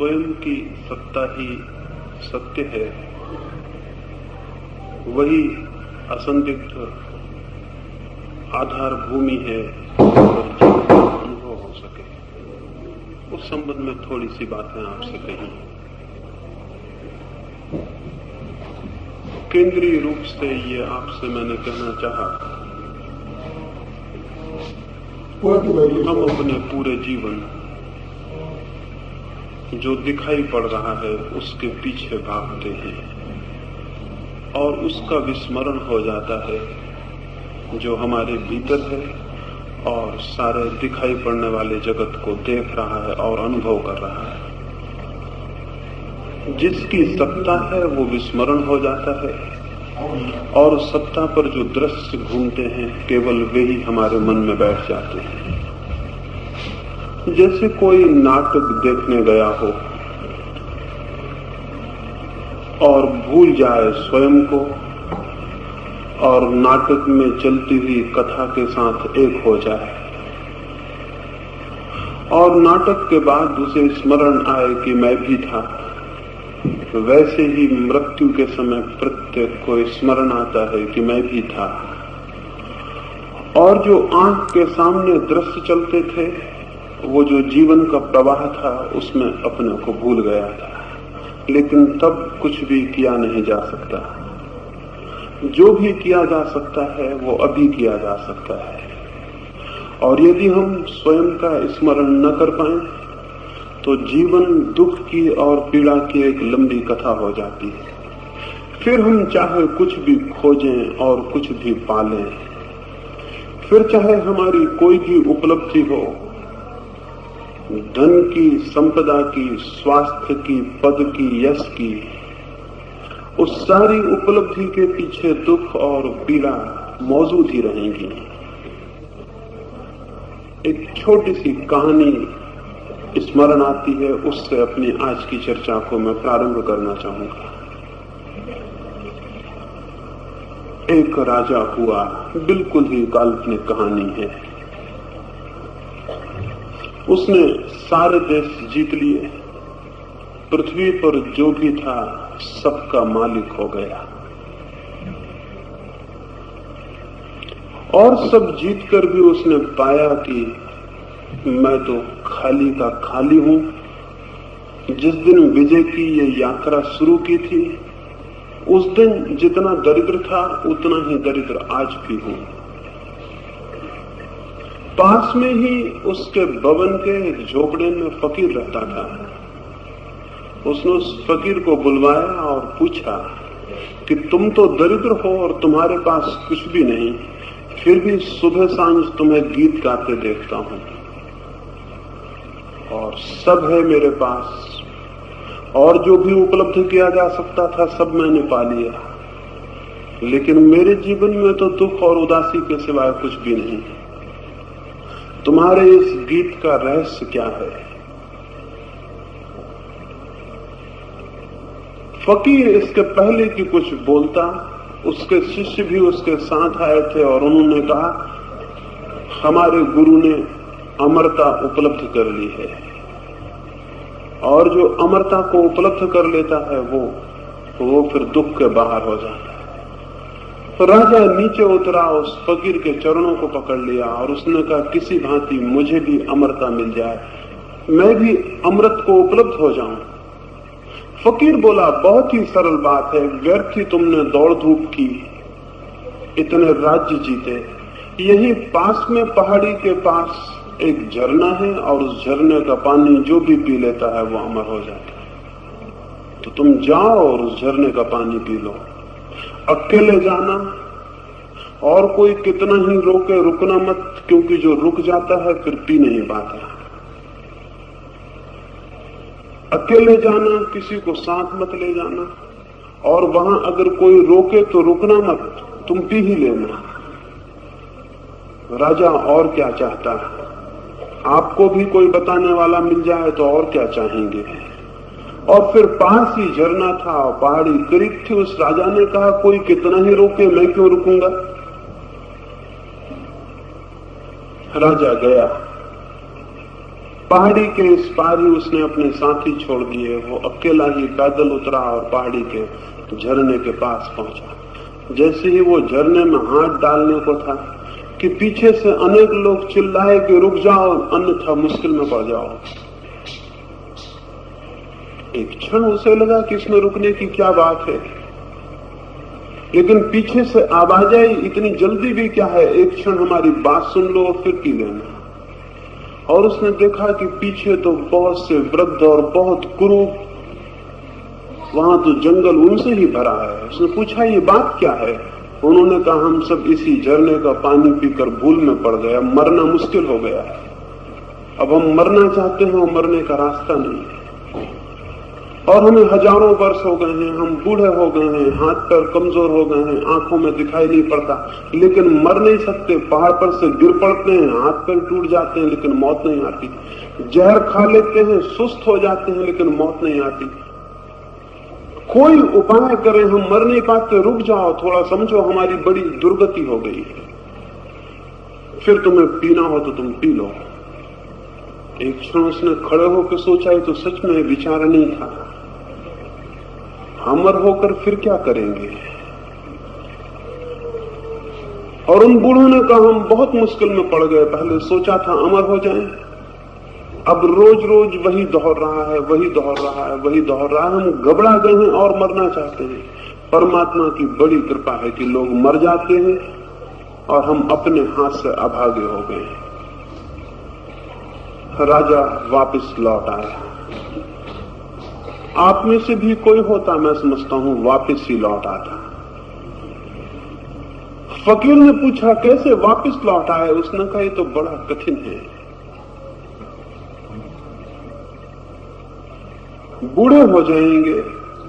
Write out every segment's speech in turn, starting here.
स्वयं की सत्ता ही सत्य है, वही असंदिग्ध आधार भूमि है और जीवन का अनुभव हो सके। उस संबंध में थोड़ी सी बातें आपसे कही। केंद्रीय रूप से ये आपसे मैंने कहना चाहा, हम अपने पूरे जीवन जो दिखाई पड़ रहा है उसके पीछे भागते हैं और उसका विस्मरण हो जाता है जो हमारे भीतर है और सारे दिखाई पड़ने वाले जगत को देख रहा है और अनुभव कर रहा है। जिसकी सत्ता है वो विस्मरण हो जाता है और सत्ता पर जो दृश्य घूमते हैं केवल वे ही हमारे मन में बैठ जाते हैं। जैसे कोई नाटक देखने गया हो और भूल जाए स्वयं को और नाटक में चलती हुई कथा के साथ एक हो जाए और नाटक के बाद उसे स्मरण आए कि मैं भी था, वैसे ही मृत्यु के समय प्रत्येक को स्मरण आता है कि मैं भी था। और जो आंख के सामने दृश्य चलते थे, वो जो जीवन का प्रवाह था उसमें अपने को भूल गया था, लेकिन तब कुछ भी किया नहीं जा सकता। जो भी किया जा सकता है वो अभी किया जा सकता है। और यदि हम स्वयं का स्मरण न कर पाए तो जीवन दुख की और पीड़ा की एक लंबी कथा हो जाती है। फिर हम चाहे कुछ भी खोजें और कुछ भी पालें, फिर चाहे हमारी कोई भी उपलब्धि हो, धन की, संपदा की, स्वास्थ्य की, पद की, यश की, उस सारी उपलब्धि के पीछे दुख और पीड़ा मौजूद ही रहेंगी। एक छोटी सी कहानी स्मरण आती है, उससे अपनी आज की चर्चा को मैं प्रारंभ करना चाहूंगा। एक राजा हुआ, बिल्कुल ही काल्पनिक कहानी है। उसने सारे देश जीत लिए, पृथ्वी पर जो भी था सबका मालिक हो गया और सब जीतकर भी उसने पाया कि मैं तो खाली का खाली हूं। जिस दिन विजय की ये यात्रा शुरू की थी, उस दिन जितना दरिद्र था उतना ही दरिद्र आज भी हूं। पास में ही उसके भवन के एक झोपड़े में फकीर रहता था। उसने उस फकीर को बुलवाया और पूछा कि तुम तो दरिद्र हो और तुम्हारे पास कुछ भी नहीं, फिर भी सुबह सांझ तुम्हें गीत गाते देखता हूं और सब है मेरे पास और जो भी उपलब्ध किया जा सकता था सब मैंने पा लिया, लेकिन मेरे जीवन में तो दुख और उदासी के सिवाय कुछ भी नहीं। तुम्हारे इस गीत का रहस्य क्या है? फकीर इसके पहले कि कुछ बोलता, उसके शिष्य भी उसके साथ आए थे और उन्होंने कहा, हमारे गुरु ने अमरता उपलब्ध कर ली है और जो अमरता को उपलब्ध कर लेता है वो फिर दुख के बाहर हो जाता है। तो राजा नीचे उतरा, उस फकीर के चरणों को पकड़ लिया और उसने कहा, किसी भांति मुझे भी अमरता मिल जाए, मैं भी अमृत को उपलब्ध हो जाऊं। फकीर बोला, बहुत ही सरल बात है, व्यर्थ ही तुमने दौड़ धूप की, इतने राज्य जीते, यही पास में पहाड़ी के पास एक झरना है और उस झरने का पानी जो भी पी लेता है वो अमर हो जाता है। तो तुम जाओ और उस झरने का पानी पी लो, अकेले जाना और कोई कितना ही रोके रुकना मत, क्योंकि जो रुक जाता है फिर पी नहीं पाता। अकेले जाना, किसी को साथ मत ले जाना और वहां अगर कोई रोके तो रुकना मत, तुम पी ही लेना। राजा और क्या चाहता है? आपको भी कोई बताने वाला मिल जाए तो और क्या चाहेंगे। और फिर पास ही झरना था और पहाड़ी करीब थी। उस राजा ने कहा, कोई कितना ही रोके, मैं क्यों रुकूंगा। राजा गया पहाड़ी के इस पार ही उसने अपने साथी छोड़ दिए। वो अकेला ही पैदल उतरा और पहाड़ी के झरने के पास पहुंचा। जैसे ही वो झरने में हाथ डालने को था कि पीछे से अनेक लोग चिल्लाए कि रुक जाओ, अन्यथा मुश्किल में पड़ जाओ। एक क्षण उसे लगा कि इसमें रुकने की क्या बात है, लेकिन पीछे से आवाज आई, इतनी जल्दी भी क्या है, एक क्षण हमारी बात सुन लो और फिर पी लेना। और उसने देखा कि पीछे तो बहुत से वृद्ध और बहुत कुरूप, वहां तो जंगल उनसे ही भरा है। उसने पूछा ये बात क्या है? उन्होंने कहा हम सब इसी झरने का पानी पीकर भूल में पड़ गए, अब मरना मुश्किल हो गया है। अब हम मरना चाहते हैं और मरने का रास्ता नहीं है, और हमें हजारों वर्ष हो गए हैं, हम बूढ़े हो गए हैं, हाथ पैर कमजोर हो गए हैं, आंखों में दिखाई नहीं पड़ता, लेकिन मर नहीं सकते। पहाड़ पर से गिर पड़ते हैं, हाथ पैर टूट जाते हैं, लेकिन मौत नहीं आती। जहर खा लेते हैं, सुस्त हो जाते हैं, लेकिन मौत नहीं आती। कोई उपाय करें, हम मर नहीं पाते। रुक जाओ थोड़ा, समझो हमारी बड़ी दुर्गति हो गई है, फिर तुम्हें पीना हो तो तुम पी लो। एक क्षण उसने खड़े होकर सोचा, तो सच में विचार नहीं था, अमर होकर फिर क्या करेंगे। और उन बूढ़ों ने कहा हम बहुत मुश्किल में पड़ गए, पहले सोचा था अमर हो जाएं, अब रोज रोज वही दोहर रहा है, वही दोहर रहा है, वही दोहर रहा है। हम घबरा गए हैं और मरना चाहते हैं। परमात्मा की बड़ी कृपा है कि लोग मर जाते हैं और हम अपने हाथ से अभागे हो गए। राजा वापस लौट आया। आप में से भी कोई होता, मैं समझता हूं, वापस ही लौट आता। फकीर ने पूछा कैसे वापस लौट आए? उसने कहा ये तो बड़ा कठिन है। बूढ़े हो जाएंगे,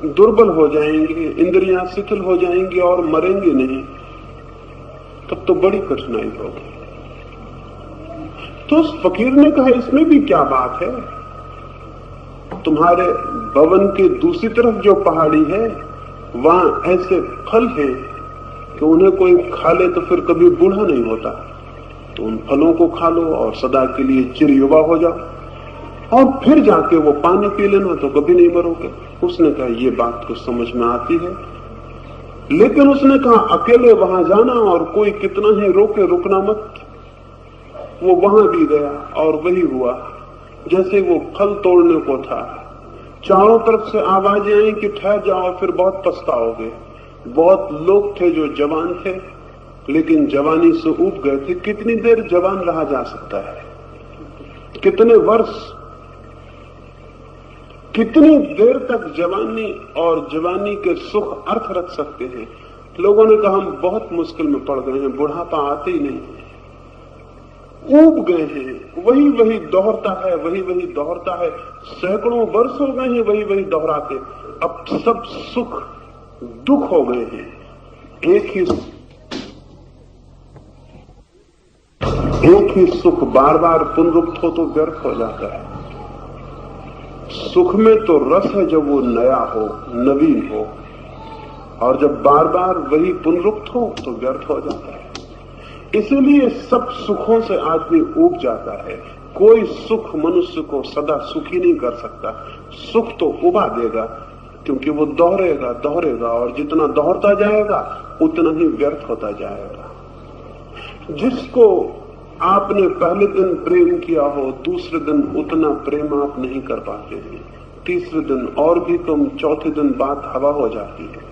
दुर्बल हो जाएंगे, इंद्रियां शिथिल हो जाएंगी और मरेंगे नहीं, तब तो बड़ी कठिनाई होगी। तो उस फकीर ने कहा इसमें भी क्या बात है, तुम्हारे भवन के दूसरी तरफ जो पहाड़ी है वहां ऐसे फल हैं कि उन्हें कोई खा ले तो फिर कभी बूढ़ा नहीं होता। तो उन फलों को खा लो और सदा के लिए चिरयुवा हो जाओ, और फिर जाके वो पानी पी लेना तो कभी नहीं मरोगे। उसने कहा ये बात कुछ समझ में आती है, लेकिन उसने कहा अकेले वहां जाना और कोई कितना ही रोके, रुकना मत। वो वहां भी गया और वही हुआ जैसे वो फल तोड़ने को था। चारों तरफ से आवाजें आई कि ठहर जाओ, फिर बहुत पछताओगे। बहुत लोग थे जो जवान थे, लेकिन जवानी से ऊब गए थे। कितनी देर जवान रहा जा सकता है? कितने वर्ष, कितनी देर तक जवानी और जवानी के सुख अर्थ रख सकते हैं? लोगों ने कहा हम बहुत मुश्किल में पड़ गए हैं, बुढ़ापा आते ही नहीं, ऊब गए हैं। वही वही दोहरता है, वही वही दोहरता है। सैकड़ों वर्ष हो गए हैं वही वही दोहराते। अब सब सुख दुख हो गए हैं। एक ही सुख बार बार पुनरुक्त हो तो व्यर्थ हो जाता है। सुख में तो रस है जब वो नया हो, नवीन हो, और जब बार बार वही पुनरुक्त हो तो व्यर्थ हो जाता है। इसलिए सब सुखों से आदमी ऊब जाता है। कोई सुख मनुष्य को सदा सुखी नहीं कर सकता। सुख तो उबा देगा, क्योंकि वो दोहरेगा दोहरेगा, और जितना दोहरता जाएगा उतना ही व्यर्थ होता जाएगा। जिसको आपने पहले दिन प्रेम किया हो, दूसरे दिन उतना प्रेम आप नहीं कर पाते हैं, तीसरे दिन और भी कम, चौथे दिन बात हवा हो जाती है।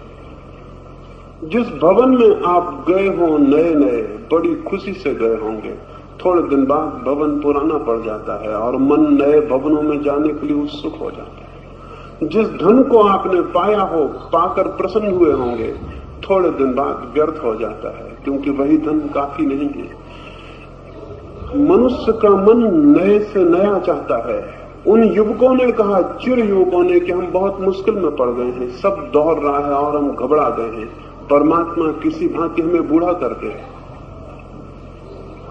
जिस भवन में आप गए हो नए नए, बड़ी खुशी से गए होंगे, थोड़े दिन बाद भवन पुराना पड़ जाता है और मन नए भवनों में जाने के लिए उत्सुक हो जाता है। जिस धन को आपने पाया हो, पाकर प्रसन्न हुए होंगे, थोड़े दिन बाद व्यर्थ हो जाता है, क्योंकि वही धन काफी नहीं है। मनुष्य का मन नए से नया चाहता है। उन युवकों ने कहा, चिर युवकों ने, कि हम बहुत मुश्किल में पड़ गए हैं, सब दोहर रहा है और हम घबरा गए हैं। परमात्मा किसी भांति हमें बूढ़ा कर दे।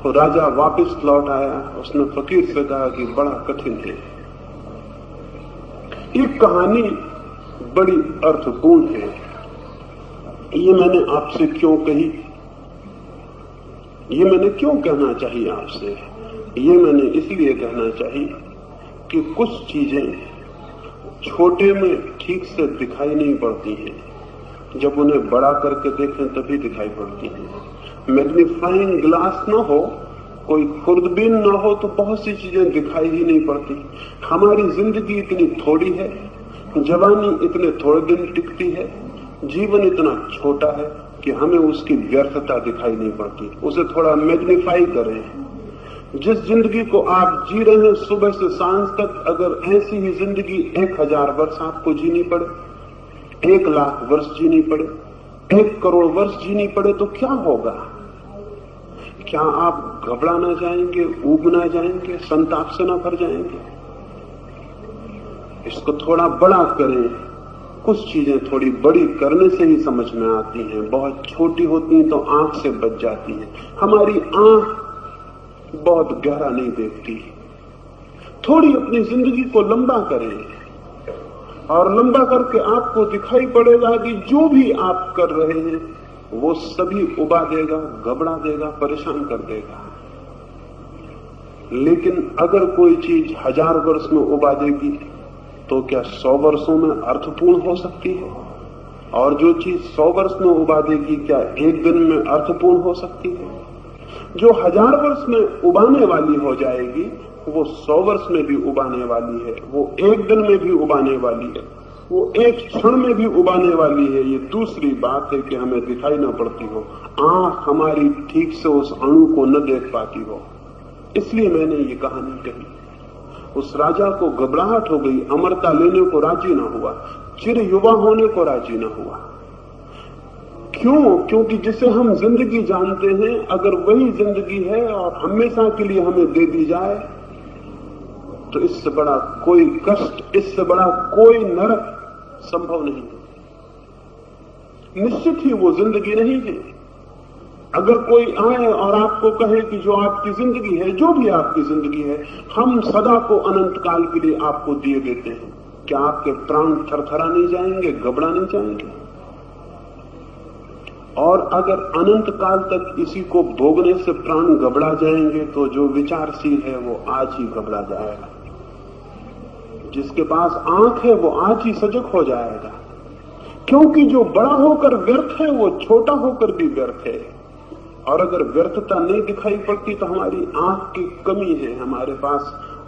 तो राजा वापस लौट आया। उसने फकीर से कहा कि बड़ा कठिन है। ये कहानी बड़ी अर्थपूर्ण है। ये मैंने आपसे क्यों कही, ये मैंने क्यों कहना चाहिए आपसे? ये मैंने इसलिए कहना चाहिए कि कुछ चीजें छोटे में ठीक से दिखाई नहीं पड़ती हैं, जब उन्हें बड़ा करके देखें तभी दिखाई पड़ती हैं। मैग्नीफाइंग ग्लास ना हो, कोई खुर्दबीन ना हो तो बहुत सी चीजें दिखाई ही नहीं पड़ती। हमारी जिंदगी इतनी थोड़ी है, जवानी इतने थोड़े दिन टिकती है, जीवन इतना छोटा है कि हमें उसकी व्यर्थता दिखाई नहीं पड़ती। उसे थोड़ा मैग्नीफाई करें। जिस जिंदगी को आप जी रहे हैं सुबह से सांझ तक, अगर ऐसी ही जिंदगी 1000 वर्ष आपको जीनी पड़े, 1 लाख वर्ष जीनी पड़े, 1 करोड़ वर्ष जीनी पड़े तो क्या होगा? क्या आप घबरा ना जाएंगे, ऊब ना जाएंगे, संताप से ना भर जाएंगे? इसको थोड़ा बड़ा करें। कुछ चीजें थोड़ी बड़ी करने से ही समझ में आती हैं, बहुत छोटी होती हैं तो आंख से बच जाती हैं। हमारी आंख बहुत गहरा नहीं देखती। थोड़ी अपनी जिंदगी को लंबा करें और लंबा करके आपको दिखाई पड़ेगा कि जो भी आप कर रहे हैं वो सभी उबा देगा, घबरा देगा, परेशान कर देगा। लेकिन अगर कोई चीज 1000 वर्ष में उबा देगी तो क्या 100 वर्षों में अर्थपूर्ण हो सकती है? और जो चीज 100 वर्ष में उबा देगी क्या 1 दिन में अर्थपूर्ण हो सकती है? जो 1000 वर्ष में उबाने वाली हो जाएगी वो 100 वर्ष में भी उबाने वाली है, वो 1 दिन में भी उबाने वाली है, वो 1 क्षण में भी उबाने वाली है। ये दूसरी बात है कि हमें दिखाई न पड़ती हो, आंख हमारी ठीक से उस अणु को न देख पाती हो। इसलिए मैंने ये कहानी कही। उस राजा को घबराहट हो गई, अमरता लेने को राजी ना हुआ, चिर युवा होने को राजी ना हुआ। क्यों? क्योंकि जिसे हम जिंदगी जानते हैं, अगर वही जिंदगी है और हमेशा के लिए हमें दे दी जाए तो इससे बड़ा कोई कष्ट, इससे बड़ा कोई नरक संभव नहीं है। निश्चित ही वो जिंदगी नहीं है। अगर कोई आए और आपको कहे कि जो आपकी जिंदगी है, जो भी आपकी जिंदगी है, हम सदा को अनंत काल के लिए आपको दिए देते हैं, क्या आपके प्राण थरथरा नहीं जाएंगे, घबरा नहीं जाएंगे? और अगर अनंत काल तक इसी को भोगने से प्राण घबरा जाएंगे तो जो विचारशील है वो आज ही घबरा जाएगा। जिसके पास आंख है वो आज ही सजग हो जाएगा, क्योंकि जो बड़ा होकर व्यर्थ है वो छोटा होकर भी व्यर्थ है। और अगर व्यर्थता नहीं दिखाई पड़ती तो हमारी आंख की कमी है, हमारे पास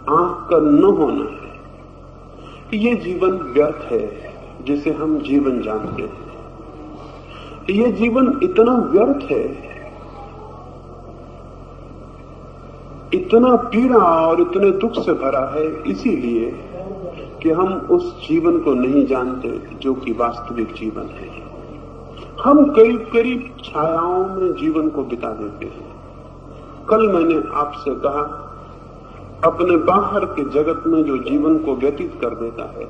आंख का न होना है। ये जीवन व्यर्थ है जिसे हम जीवन जानते हैं। ये जीवन इतना व्यर्थ है, इतना पीड़ा और इतने दुख से भरा है, इसीलिए कि हम उस जीवन को नहीं जानते जो कि वास्तविक जीवन है। हम करीब करीब छायाओं में जीवन को बिता देते हैं। कल मैंने आपसे कहा, अपने बाहर के जगत में जो जीवन को व्यतीत कर देता है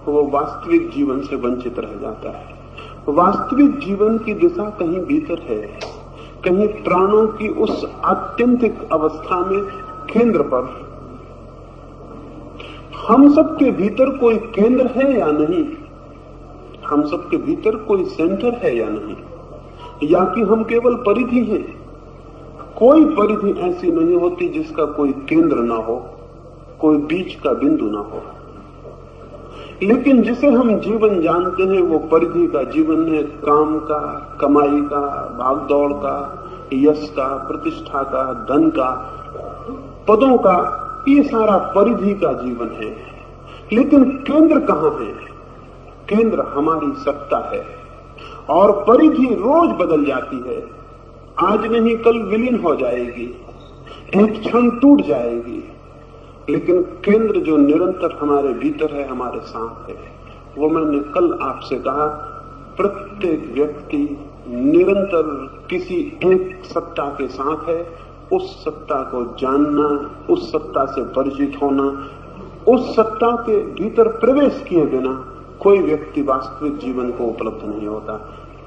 वो वास्तविक जीवन से वंचित रह जाता है। वास्तविक जीवन की दिशा कहीं भीतर है, कहीं प्राणों की उस आत्यंतिक अवस्था में, केंद्र पर। हम सबके भीतर कोई केंद्र है या नहीं? हम सबके भीतर कोई सेंटर है या नहीं? या कि हम केवल परिधि हैं? कोई परिधि ऐसी नहीं होती जिसका कोई केंद्र ना हो, कोई बीच का बिंदु ना हो। लेकिन जिसे हम जीवन जानते हैं वो परिधि का जीवन है, काम का, कमाई का, भागदौड़ का, यश का, प्रतिष्ठा का, धन का, पदों का, ये सारा परिधि का जीवन है। लेकिन केंद्र कहाँ है? केंद्र हमारी सत्ता है। और परिधि रोज बदल जाती है, आज नहीं कल विलीन हो जाएगी, एक क्षण टूट जाएगी। लेकिन केंद्र जो निरंतर हमारे भीतर है, हमारे साथ है, वो मैंने कल आपसे कहा, प्रत्येक व्यक्ति निरंतर किसी एक सत्ता के साथ है। उस सत्ता को जानना, उस सत्ता से परिचित होना, उस सत्ता के भीतर प्रवेश किए बिना कोई व्यक्ति वास्तविक जीवन को उपलब्ध नहीं होता।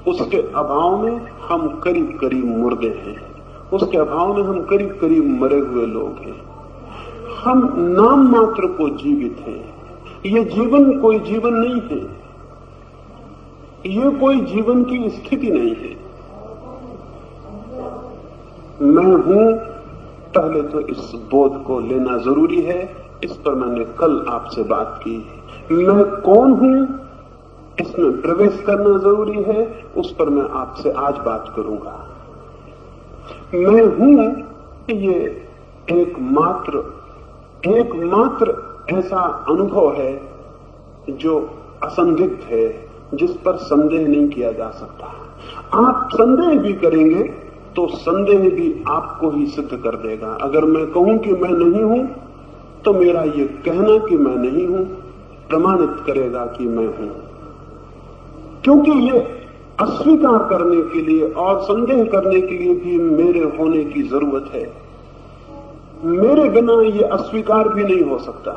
उसके अभाव में हम करीब करीब मुर्दे हैं, उसके अभाव में हम करीब करीब मरे हुए लोग हैं। हम नाम मात्र को जीवित हैं। ये जीवन कोई जीवन नहीं है, ये कोई जीवन की स्थिति नहीं है। मैं हूं, पहले तो इस बोध को लेना जरूरी है इस पर मैंने कल आपसे बात की। मैं कौन हूं, इसमें प्रवेश करना जरूरी है, उस पर मैं आपसे आज बात करूंगा। मैं हूं ये एकमात्र ऐसा अनुभव है जो असंदिग्ध है, जिस पर संदेह नहीं किया जा सकता। आप संदेह भी करेंगे तो संदेह भी आपको ही सिद्ध कर देगा। अगर मैं कहूं कि मैं नहीं हूं, तो मेरा ये कहना कि मैं नहीं हूं प्रमाणित करेगा कि मैं हूं। क्योंकि ये अस्वीकार करने के लिए और संदेह करने के लिए भी मेरे होने की जरूरत है। मेरे बिना ये अस्वीकार भी नहीं हो सकता।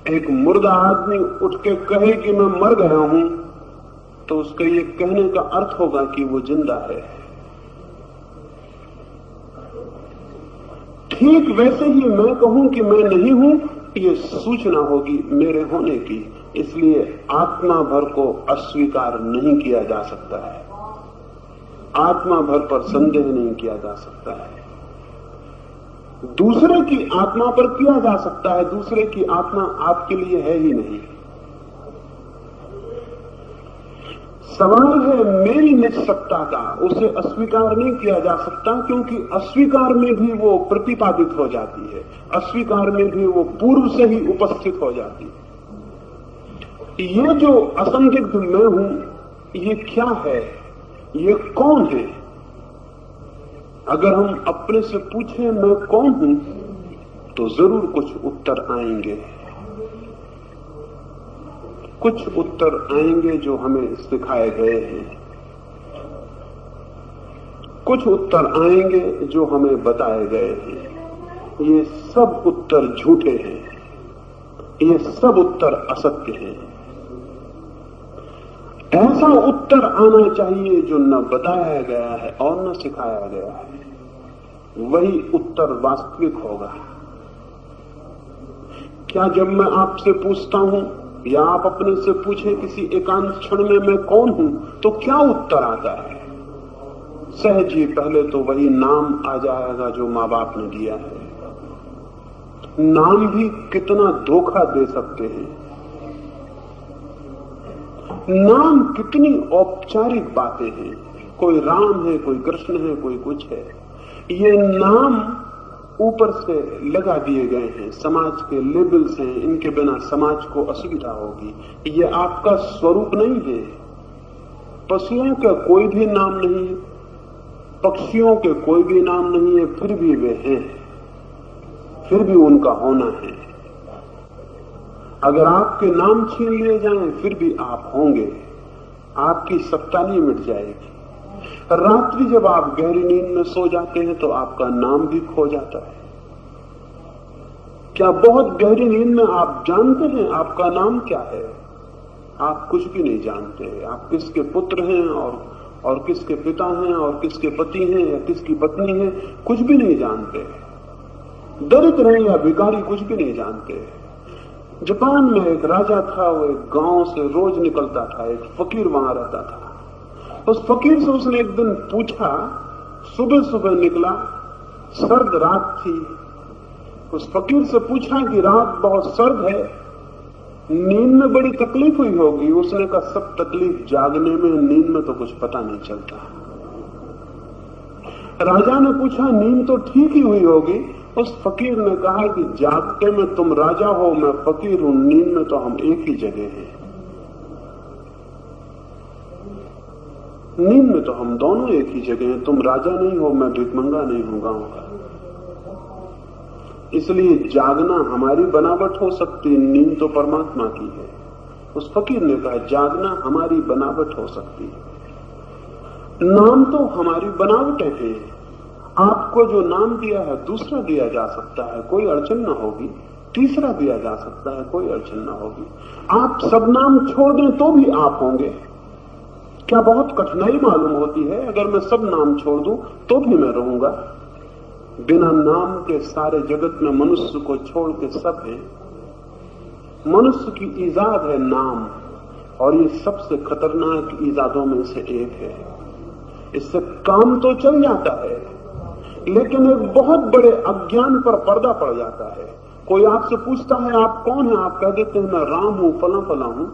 एक मुर्दा आदमी उठ के कहे कि मैं मर गया हूं, तो उसके ये कहने का अर्थ होगा कि वो जिंदा है। ठीक वैसे ही मैं कहूं कि मैं नहीं हूं, ये सूचना होगी मेरे होने की। इसलिए आत्मा भर को अस्वीकार नहीं किया जा सकता है, आत्मा भर पर संदेह नहीं किया जा सकता है। दूसरे की आत्मा पर किया जा सकता है, दूसरे की आत्मा आपके लिए है ही नहीं। सवाल है मेरी निजसत्ता का, उसे अस्वीकार नहीं किया जा सकता, क्योंकि अस्वीकार में भी वो प्रतिपादित हो जाती है, अस्वीकार में भी वो पूर्व से ही उपस्थित हो जाती है। ये जो असंदिग्ध मैं हूं, ये क्या है, ये कौन है? अगर हम अपने से पूछें मैं कौन हूं, तो जरूर कुछ उत्तर आएंगे। कुछ उत्तर आएंगे जो हमें सिखाए गए हैं, कुछ उत्तर आएंगे जो हमें बताए गए हैं। ये सब उत्तर झूठे हैं, ये सब उत्तर असत्य हैं। ऐसा उत्तर आना चाहिए जो न बताया गया है और न सिखाया गया है, वही उत्तर वास्तविक होगा। क्या जब मैं आपसे पूछता हूं या आप अपने से पूछे किसी एकांत क्षण में मैं कौन हूं, तो क्या उत्तर आता है? सहज ही पहले तो वही नाम आ जाएगा जो माँ बाप ने दिया है। नाम भी कितना धोखा दे सकते हैं, नाम कितनी औपचारिक बातें हैं। कोई राम है, कोई कृष्ण है, कोई कुछ है। ये नाम ऊपर से लगा दिए गए हैं, समाज के लेबल्स हैं, इनके बिना समाज को असुविधा होगी। ये आपका स्वरूप नहीं है। पशुओं का कोई भी नाम नहीं है, पक्षियों के कोई भी नाम नहीं है, फिर भी वे हैं, फिर भी उनका होना है। अगर आपके नाम छीन लिए जाएं, फिर भी आप होंगे, आपकी सत्ता नहीं मिट जाएगी। रात्रि जब आप गहरी नींद में सो जाते हैं तो आपका नाम भी खो जाता है। क्या बहुत गहरी नींद में आप जानते हैं आपका नाम क्या है? आप कुछ भी नहीं जानते। आप किसके पुत्र हैं और किसके पिता हैं और किसके पति हैं या किसकी पत्नी हैं, कुछ भी नहीं जानते। दरिद्र हैं या भिखारी, कुछ भी नहीं जानते। जापान में एक राजा था, वो एक गांव से रोज निकलता था, एक फकीर वहां रहता था। उस फकीर से उसने एक दिन पूछा, सुबह सुबह निकला, सर्द रात थी। उस फकीर से पूछा कि रात बहुत सर्द है, नींद में बड़ी तकलीफ हुई होगी। उसने कहा सब तकलीफ जागने में, नींद में तो कुछ पता नहीं चलता। राजा ने पूछा नींद तो ठीक ही हुई होगी। उस फकीर ने कहा कि जागते में तुम राजा हो, मैं फकीर हूं, नींद में तो हम एक ही जगह हैं। नींद में तो हम दोनों एक ही जगह हैं। तुम राजा नहीं हो, मैं भिखमंगा नहीं हूं गांव का। इसलिए जागना हमारी बनावट हो सकती, नींद तो परमात्मा की है। उस फकीर ने कहा जागना हमारी बनावट हो सकती है, नाम तो हमारी बनावटें हैं। आपको जो नाम दिया है दूसरा दिया जा सकता है, कोई अड़चन न होगी। तीसरा दिया जा सकता है, कोई अड़चन न होगी। आप सब नाम छोड़ दें तो भी आप होंगे। क्या बहुत कठिनाई मालूम होती है? अगर मैं सब नाम छोड़ दूं तो भी मैं रहूंगा। बिना नाम के सारे जगत में मनुष्य को छोड़ के सब है। मनुष्य की ईजाद है नाम, और ये सबसे खतरनाक ईजादों में से एक है। इससे काम तो चल जाता है, लेकिन एक बहुत बड़े अज्ञान पर पर्दा पड़ जाता है। कोई आपसे पूछता है आप कौन है, आप कह देते हैं मैं राम हूं, फला फला हूं,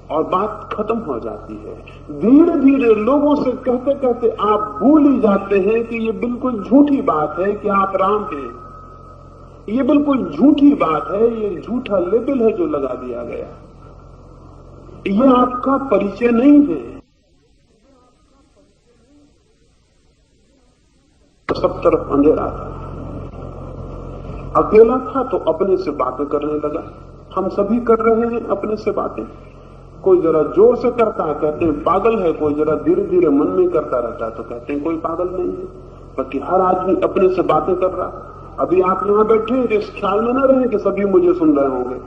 और बात खत्म हो जाती है। धीरे धीरे लोगों से कहते कहते आप भूल ही जाते हैं कि ये बिल्कुल झूठी बात है कि आप राम हैं। ये बिल्कुल झूठी बात है, ये झूठा लेबल है जो लगा दिया गया। ये आपका परिचय नहीं है। सब तरफ अंधेरा था, अकेला था तो अपने से बातें करने लगा। हम सभी कर रहे हैं अपने से बातें। कोई जरा जोर से करता है कहते हैं पागल है, कोई जरा धीरे धीरे मन में करता रहता है तो कहते हैं कोई पागल नहीं है। बाकी हर आदमी अपने से बातें कर रहा। अभी आप यहां बैठे हैं तो इस ख्याल में न रहे कि सभी मुझे सुन रहे होंगे,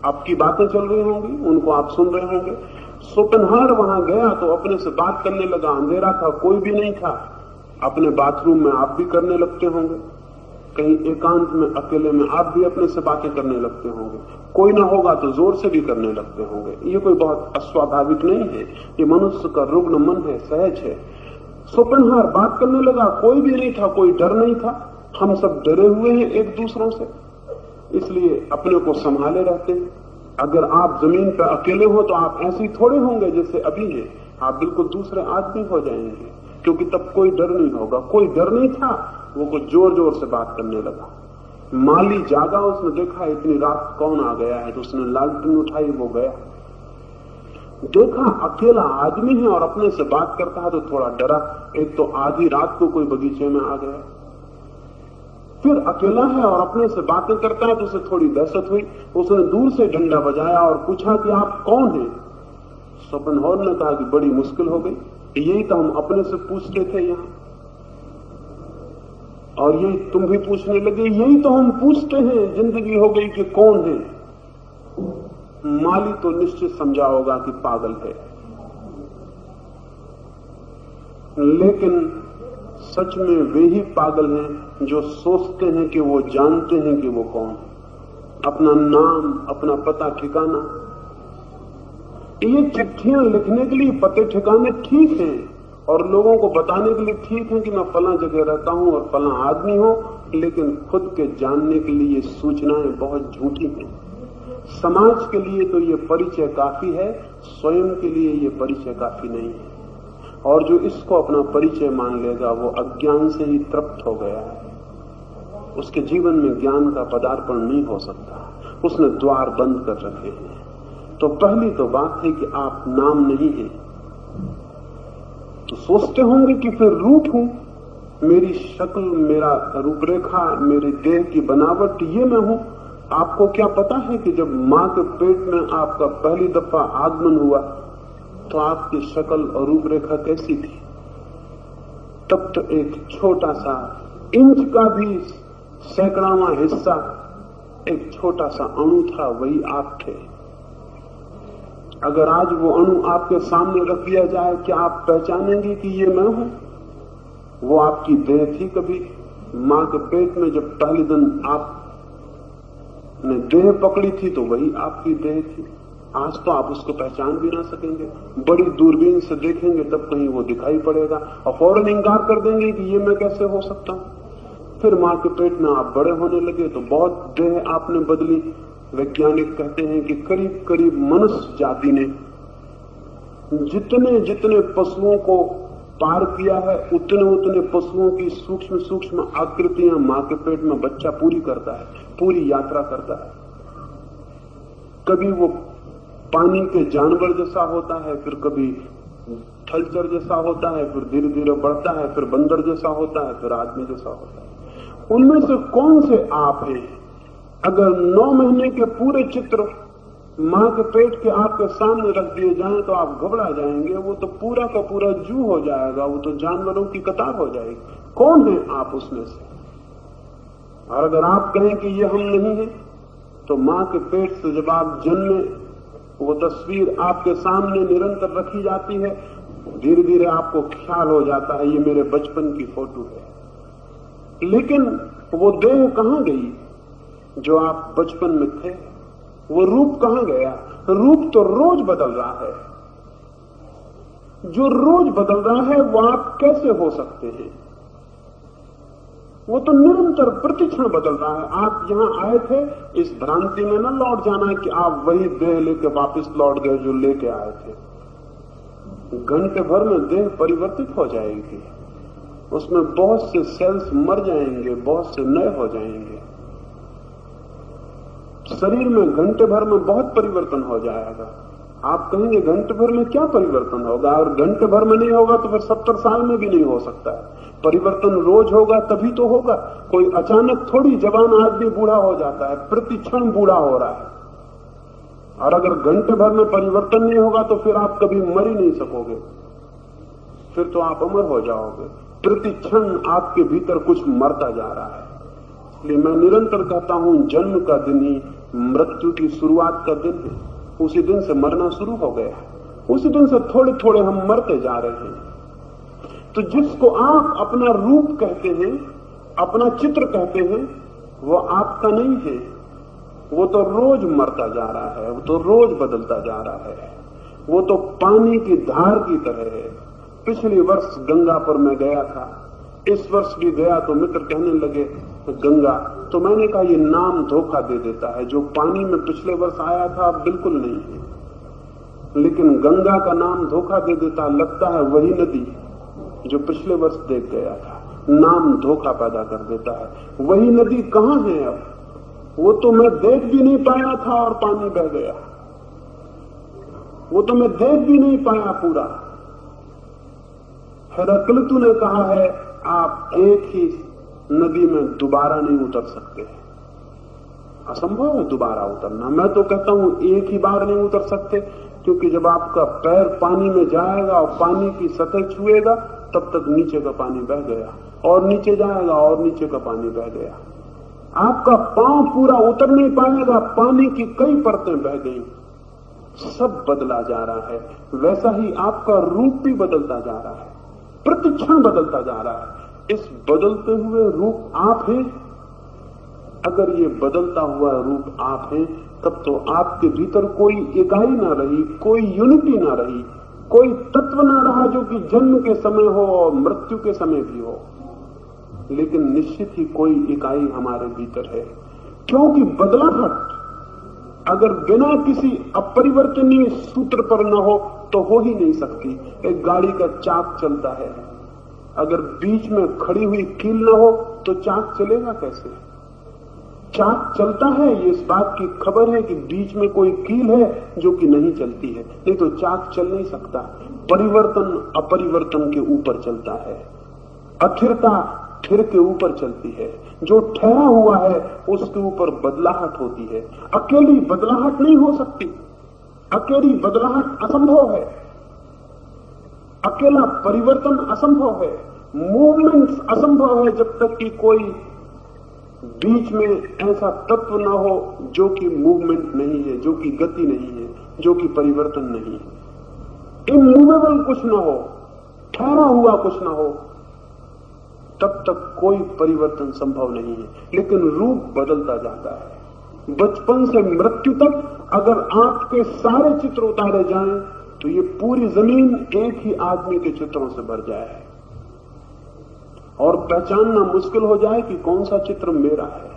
आपकी बातें चल रही होंगी, उनको आप सुन रहे होंगे। शोपेनहावर वहां गया तो अपने से बात करने लगा। अंधेरा था, कोई भी नहीं था। अपने बाथरूम में आप भी करने लगते होंगे, कहीं एकांत में अकेले में आप भी अपने से बातें करने लगते होंगे। कोई ना होगा तो जोर से भी करने लगते होंगे। ये कोई बहुत अस्वाभाविक नहीं है, ये मनुष्य का रुग्ण मन है, सहज है। शोपेनहावर बात करने लगा, कोई भी नहीं था, कोई डर नहीं था। हम सब डरे हुए हैं एक दूसरों से, इसलिए अपने को संभाले रहते हैं। अगर आप जमीन पर अकेले हो तो आप ऐसे ही थोड़े होंगे जैसे अभी हैं, आप बिल्कुल दूसरे आदमी हो जाएंगे, क्योंकि तब कोई डर नहीं होगा। कोई डर नहीं था, वो कुछ जोर जोर से बात करने लगा। माली जागा, उसने देखा इतनी रात कौन आ गया है, तो उसने लालटेन उठाई, वो गया, देखा अकेला आदमी है और अपने से बात करता है तो थोड़ा डरा। एक तो आधी रात को कोई बगीचे में आ गया, फिर अकेला है और अपने से बातें करता है तो उसे थोड़ी दहशत हुई। उसने दूर से डंडा बजाया और पूछा कि आप कौन हैं। शोपेनहावर ने कहा कि बड़ी मुश्किल हो गई, यही तो हम अपने से पूछते थे यहां, और यही तुम भी पूछने लगे। यही तो हम पूछते हैं, जिंदगी हो गई कि कौन है। माली तो निश्चित समझा होगा कि पागल है, लेकिन सच में वे ही पागल हैं जो सोचते हैं कि वो जानते हैं कि वो कौन है। अपना नाम, अपना पता ठिकाना, ये चिट्ठियां लिखने के लिए पते ठिकाने ठीक हैं और लोगों को बताने के लिए ठीक है कि मैं फला जगह रहता हूं और फला आदमी हूं, लेकिन खुद के जानने के लिए सूचनाएं बहुत झूठी हैं। समाज के लिए तो ये परिचय काफी है, स्वयं के लिए ये परिचय काफी नहीं है। और जो इसको अपना परिचय मान लेगा वो अज्ञान से ही तृप्त हो गया है, उसके जीवन में ज्ञान का पदार्पण नहीं हो सकता, उसने द्वार बंद कर रखे हैं। तो पहली तो बात है कि आप नाम नहीं है। तो सोचते होंगे कि फिर रूप हूं, मेरी शक्ल, मेरा रूपरेखा, मेरी देह की बनावट, ये मैं हूं। आपको क्या पता है कि जब मां के पेट में आपका पहली दफा आगमन हुआ तो आपकी शक्ल और रूपरेखा कैसी थी? तब तो एक छोटा सा इंच का भी सैकड़ावां हिस्सा, एक छोटा सा अणु था, वही आप थे। अगर आज वो अणु आपके सामने रख दिया जाए, क्या आप पहचानेंगे कि ये मैं हूं? वो आपकी देह थी। कभी मां के पेट में जब पहले दिन आपने देह पकड़ी थी तो वही आपकी देह थी। आज तो आप उसको पहचान भी ना सकेंगे, बड़ी दूरबीन से देखेंगे तब कहीं वो दिखाई पड़ेगा और फौरन इंकार कर देंगे कि ये मैं कैसे हो सकता हूं। फिर मां के पेट में आप बड़े होने लगे तो बहुत देह आपने बदली। वैज्ञानिक कहते हैं कि करीब करीब मनुष्य जाति ने जितने जितने पशुओं को पार किया है, उतने उतने पशुओं की सूक्ष्म सूक्ष्म आकृतियां मां के पेट में बच्चा पूरी करता है, पूरी यात्रा करता है। कभी वो पानी के जानवर जैसा होता है, फिर कभी थलचर जैसा होता है, फिर धीरे धीरे बढ़ता है, फिर बंदर जैसा होता है, फिर आदमी जैसा होता है। उनमें से कौन से आप हैं? अगर 9 महीने के पूरे चित्र मां के पेट के आपके सामने रख दिए जाएं तो आप घबरा जाएंगे। वो तो पूरा का पूरा जू हो जाएगा, वो तो जानवरों की कतार हो जाएगी। कौन है आप उसमें से? और अगर आप कहें कि ये हम नहीं है, तो मां के पेट से जब आप जन्मे, वो तस्वीर आपके सामने निरंतर रखी जाती है। धीरे धीरे आपको ख्याल हो जाता है ये मेरे बचपन की फोटो है। लेकिन वो देह कहां गई जो आप बचपन में थे? वो रूप कहां गया? रूप तो रोज बदल रहा है। जो रोज बदल रहा है वो आप कैसे हो सकते हैं? वो तो निरंतर प्रतिक्षण बदल रहा है। आप यहां आए थे, इस भ्रांति में न लौट जाना है कि आप वही देह लेके वापस लौट गए जो लेके आए थे। घंटे भर में देह परिवर्तित हो जाएगी, उसमें बहुत से सेल्स मर जाएंगे, बहुत से नए हो जाएंगे। शरीर में घंटे भर में बहुत परिवर्तन हो जाएगा। आप कहेंगे घंटे भर में क्या परिवर्तन होगा, और घंटे भर में नहीं होगा तो फिर 70 साल में भी नहीं हो सकता है। परिवर्तन रोज होगा तभी तो होगा। कोई अचानक थोड़ी जवान आदमी बूढ़ा हो जाता है, प्रतिक्षण बूढ़ा हो रहा है। और अगर घंटे भर में परिवर्तन नहीं होगा तो फिर आप कभी मर ही नहीं सकोगे, फिर तो आप अमर हो जाओगे। प्रतिक्षण आपके भीतर कुछ मरता जा रहा है। इसलिए मैं निरंतर कहता हूं, जन्म का दिन ही मृत्यु की शुरुआत का दिन है। उसी दिन से मरना शुरू हो गया, उसी दिन से थोड़े थोड़े हम मरते जा रहे हैं। तो जिसको आप अपना रूप कहते हैं, अपना चित्र कहते हैं, वो आपका नहीं है। वो तो रोज मरता जा रहा है, वो तो रोज बदलता जा रहा है। वो तो पानी की धार की तरह है। पिछले वर्ष गंगा पर मैं गया था, इस वर्ष भी गया तो मित्र कहने लगे गंगा, तो मैंने कहा ये नाम धोखा दे देता है। जो पानी में पिछले वर्ष आया था अब बिल्कुल नहीं है, लेकिन गंगा का नाम धोखा दे देता, लगता है वही नदी जो पिछले वर्ष देख गया था। नाम धोखा पैदा कर देता है। वही नदी कहां है अब? वो तो मैं देख भी नहीं पाया था और पानी बह गया। वो तो मैं देख भी नहीं पाया पूरा। हेराक्लितु ने कहा है आप एक ही नदी में दोबारा नहीं उतर सकते, असंभव है दोबारा उतरना। मैं तो कहता हूं एक ही बार नहीं उतर सकते, क्योंकि जब आपका पैर पानी में जाएगा और पानी की सतह छुएगा तब तक नीचे का पानी बह गया, और नीचे जाएगा और नीचे का पानी बह गया। आपका पांव पूरा उतर नहीं पाएगा, पानी की कई परतें बह गई। सब बदला जा रहा है। वैसा ही आपका रूप भी बदलता जा रहा है, प्रतिक्षण बदलता जा रहा है। इस बदलते हुए रूप आप हैं। अगर ये बदलता हुआ रूप आप हैं, तब तो आपके भीतर कोई इकाई ना रही, कोई यूनिटी ना रही, कोई तत्व ना रहा जो कि जन्म के समय हो और मृत्यु के समय भी हो। लेकिन निश्चित ही कोई इकाई हमारे भीतर है, क्योंकि बदलाहट अगर बिना किसी अपरिवर्तनीय सूत्र पर न हो तो हो ही नहीं सकती। एक गाड़ी का चाक चलता है, अगर बीच में खड़ी हुई कील न हो तो चाक चलेगा कैसे? चाक चलता है, ये इस बात की खबर है कि बीच में कोई कील है जो कि नहीं चलती है, नहीं तो चाक चल नहीं सकता। परिवर्तन अपरिवर्तन के ऊपर चलता है, अस्थिरता स्थिर के ऊपर चलती है। जो ठहरा हुआ है उसके ऊपर बदलाहट होती है। अकेली बदलाहट नहीं हो सकती, अकेली बदलाहट असंभव है, अकेला परिवर्तन असंभव है, मूवमेंट्स असंभव है, जब तक कि कोई बीच में ऐसा तत्व न हो जो कि मूवमेंट नहीं है, जो कि गति नहीं है, जो कि परिवर्तन नहीं है। इमूवेबल कुछ न हो, ठहरा हुआ कुछ न हो, तब तक कोई परिवर्तन संभव नहीं है। लेकिन रूप बदलता जाता है। बचपन से मृत्यु तक अगर आपके सारे चित्र उतारे जाएं तो ये पूरी जमीन एक ही आदमी के चित्रों से भर जाए और पहचानना मुश्किल हो जाए कि कौन सा चित्र मेरा है।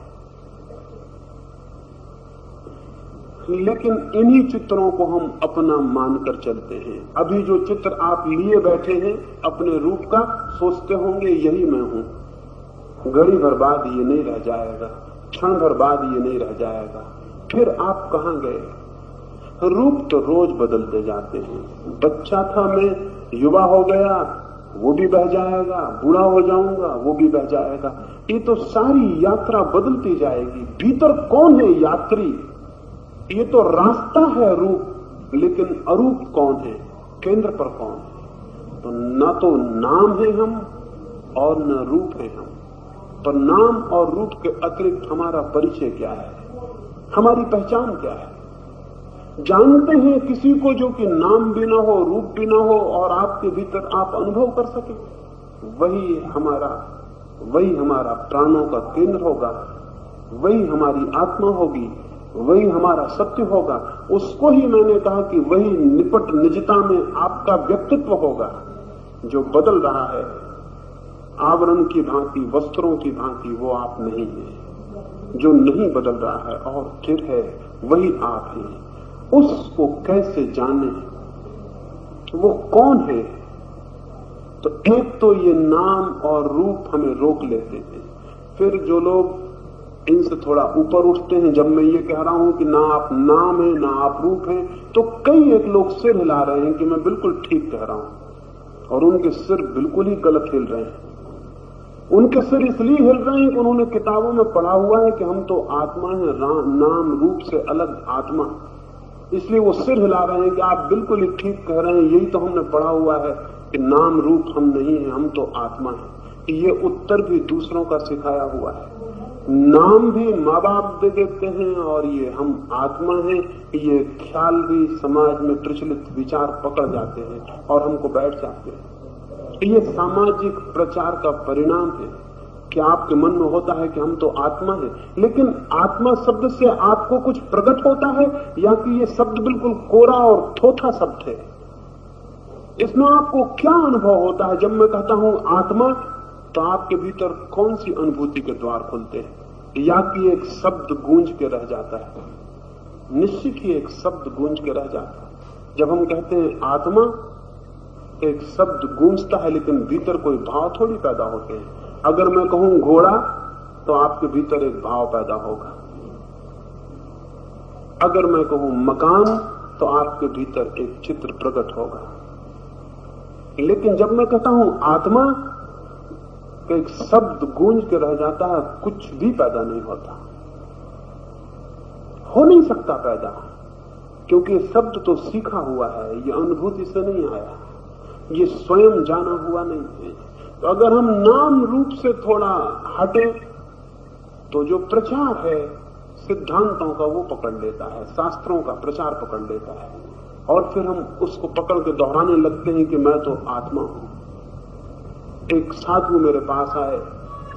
लेकिन इन्हीं चित्रों को हम अपना मानकर चलते हैं। अभी जो चित्र आप लिए बैठे हैं अपने रूप का, सोचते होंगे यही मैं हूं। घड़ी भर बाद ये नहीं रह जाएगा, क्षण भर बाद ये नहीं रह जाएगा। फिर आप कहां गए? रूप तो रोज बदलते जाते हैं। बच्चा था मैं, युवा हो गया, वो भी बह जाएगा, बूढ़ा हो जाऊंगा, वो भी बह जाएगा। ये तो सारी यात्रा बदलती जाएगी। भीतर कौन है यात्री? ये तो रास्ता है रूप, लेकिन अरूप कौन है? केंद्र पर कौन है? तो न तो नाम है हम और न रूप है हम। पर नाम और रूप के अतिरिक्त हमारा परिचय क्या है, हमारी पहचान क्या है? जानते हैं किसी को जो कि नाम भी ना हो, रूप भी ना हो और आपके भीतर आप अनुभव कर सके? वही हमारा प्राणों का केंद्र होगा, वही हमारी आत्मा होगी, वही हमारा सत्य होगा। उसको ही मैंने कहा कि वही निपट निजता में आपका व्यक्तित्व होगा जो बदल रहा है। आवरण की भांति, वस्त्रों की भांति वो आप नहीं है। जो नहीं बदल रहा है और स्थिर है वही आप हैं। उसको कैसे जाने, वो कौन है? तो एक तो ये नाम और रूप हमें रोक लेते हैं। फिर जो लोग इनसे थोड़ा ऊपर उठते हैं, जब मैं ये कह रहा हूं कि ना आप नाम है ना आप रूप हैं, तो कई एक लोग सिर हिला रहे हैं कि मैं बिल्कुल ठीक कह रहा हूं, और उनके सिर बिल्कुल ही गलत हिल रहे हैं। उनके सिर इसलिए हिल रहे हैं कि उन्होंने किताबों में पढ़ा हुआ है कि हम तो आत्मा है, नाम रूप से अलग आत्मा, इसलिए वो सिर हिला रहे हैं कि आप बिल्कुल ही ठीक कह रहे हैं, यही तो हमने पढ़ा हुआ है कि नाम रूप हम नहीं है, हम तो आत्मा है। ये उत्तर भी दूसरों का सिखाया हुआ है। नाम भी माँ बाप दे देते हैं और ये हम आत्मा हैं, ये ख्याल भी समाज में प्रचलित विचार पकड़ जाते हैं और हमको बैठ जाते हैं। ये सामाजिक प्रचार का परिणाम है कि आपके मन में होता है कि हम तो आत्मा है, लेकिन आत्मा शब्द से आपको कुछ प्रकट होता है या कि ये शब्द बिल्कुल कोरा और थोथा शब्द है? इसमें आपको क्या अनुभव होता है? जब मैं कहता हूं आत्मा, तो आपके भीतर कौन सी अनुभूति के द्वार खुलते हैं? या कि एक शब्द गूंज के रह जाता है? निश्चित ही एक शब्द गूंज के रह जाता है। जब हम कहते हैं आत्मा, एक शब्द गूंजता है, लेकिन भीतर कोई भाव थोड़ी पैदा होते हैं। अगर मैं कहूं घोड़ा, तो आपके भीतर एक भाव पैदा होगा। अगर मैं कहूं मकान, तो आपके भीतर एक चित्र प्रकट होगा। लेकिन जब मैं कहता हूं आत्मा, एक शब्द गूंज के रह जाता है, कुछ भी पैदा नहीं होता, हो नहीं सकता पैदा, क्योंकि शब्द तो सीखा हुआ है, ये अनुभूति से नहीं आया, ये स्वयं जाना हुआ नहीं है। तो अगर हम नाम रूप से थोड़ा हटे, तो जो प्रचार है सिद्धांतों का वो पकड़ लेता है, शास्त्रों का प्रचार पकड़ लेता है, और फिर हम उसको पकड़ के दोहराने लगते हैं कि मैं तो आत्मा हूं। एक साधु मेरे पास आए,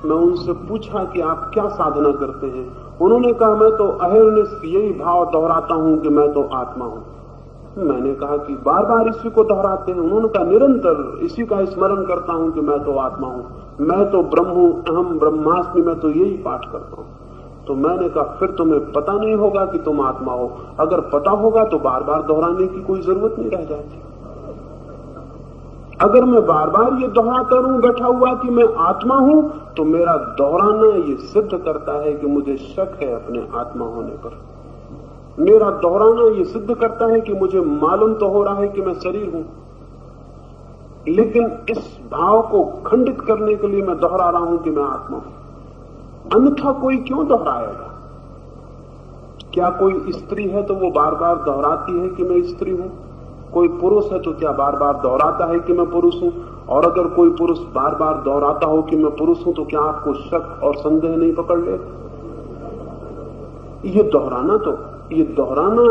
मैं उनसे पूछा कि आप क्या साधना करते हैं? उन्होंने कहा मैं तो अहिर्निश यही भाव दोहराता हूं कि मैं तो आत्मा हूं। मैंने कहा कि बार बार इसी को दोहराते हैं? उन्होंने कहा निरंतर इसी का स्मरण करता हूं कि मैं तो आत्मा हूं, मैं तो ब्रह्म हूं, अहम ब्रह्मास्मि, मैं तो यही पाठ करता हूं। तो मैंने कहा फिर तुम्हें पता नहीं होगा कि तुम आत्मा हो। अगर पता होगा तो बार बार दोहराने की कोई जरूरत नहीं रह जाती। अगर मैं बार बार ये दोहराता रहूं बैठा हुआ कि मैं आत्मा हूं, तो मेरा दोहराना ये सिद्ध करता है कि मुझे शक है अपने आत्मा होने पर। मेरा दोहराना ये सिद्ध करता है कि मुझे मालूम तो हो रहा है कि मैं शरीर हूं, लेकिन इस भाव को खंडित करने के लिए मैं दोहरा रहा हूं कि मैं आत्मा हूं। अन्यथा कोई क्यों दोहराएगा? क्या कोई स्त्री है तो वो बार बार दोहराती है कि मैं स्त्री हूं? कोई पुरुष है तो क्या बार बार दोहराता है कि मैं पुरुष हूं? और अगर कोई पुरुष बार बार दोहराता हो कि मैं पुरुष हूं, तो क्या आपको शक और संदेह नहीं पकड़ ले? ये दोहराना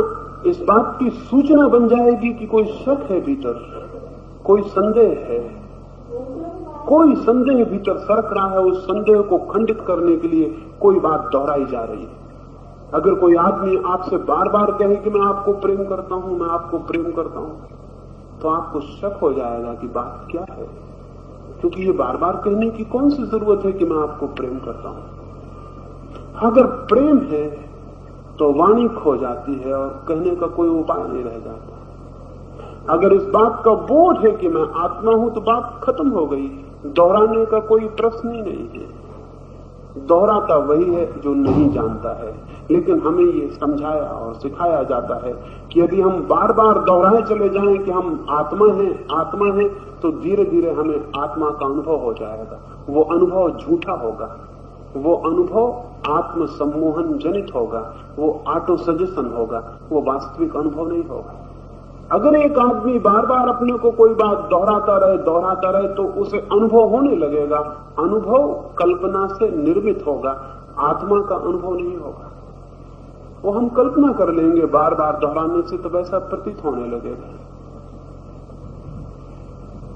इस बात की सूचना बन जाएगी कि कोई शक है भीतर, कोई संदेह है, कोई संदेह भीतर सरक रहा है। उस संदेह को खंडित करने के लिए कोई बात दोहराई जा रही है। अगर कोई आदमी आपसे बार बार कहे कि मैं आपको प्रेम करता हूं, मैं आपको प्रेम करता हूं, तो आपको शक हो जाएगा कि बात क्या है, क्योंकि ये बार बार कहने की कौन सी जरूरत है कि मैं आपको प्रेम करता हूं। अगर प्रेम है तो वाणी खो जाती है और कहने का कोई उपाय नहीं रह जाता। अगर इस बात का बोध है कि मैं आत्मा हूं, तो बात खत्म हो गई, दोहराने का कोई प्रश्न ही नहीं है। दोहराता वही है जो नहीं जानता है, लेकिन हमें ये समझाया और सिखाया जाता है कि यदि हम बार बार दोहराए चले जाएं कि हम आत्मा हैं, तो धीरे धीरे हमें आत्मा का अनुभव हो जाएगा। वो अनुभव झूठा होगा, वो अनुभव आत्म सम्मोहन जनित होगा, वो ऑटो सजेशन होगा, वो वास्तविक अनुभव नहीं होगा। अगर एक आदमी बार बार अपने को कोई बात दोहराता रहे तो उसे अनुभव होने लगेगा। अनुभव कल्पना से निर्मित होगा, आत्मा का अनुभव नहीं होगा। वो हम कल्पना कर लेंगे बार बार दोहराने से, तो वैसा प्रतीत होने लगेगा।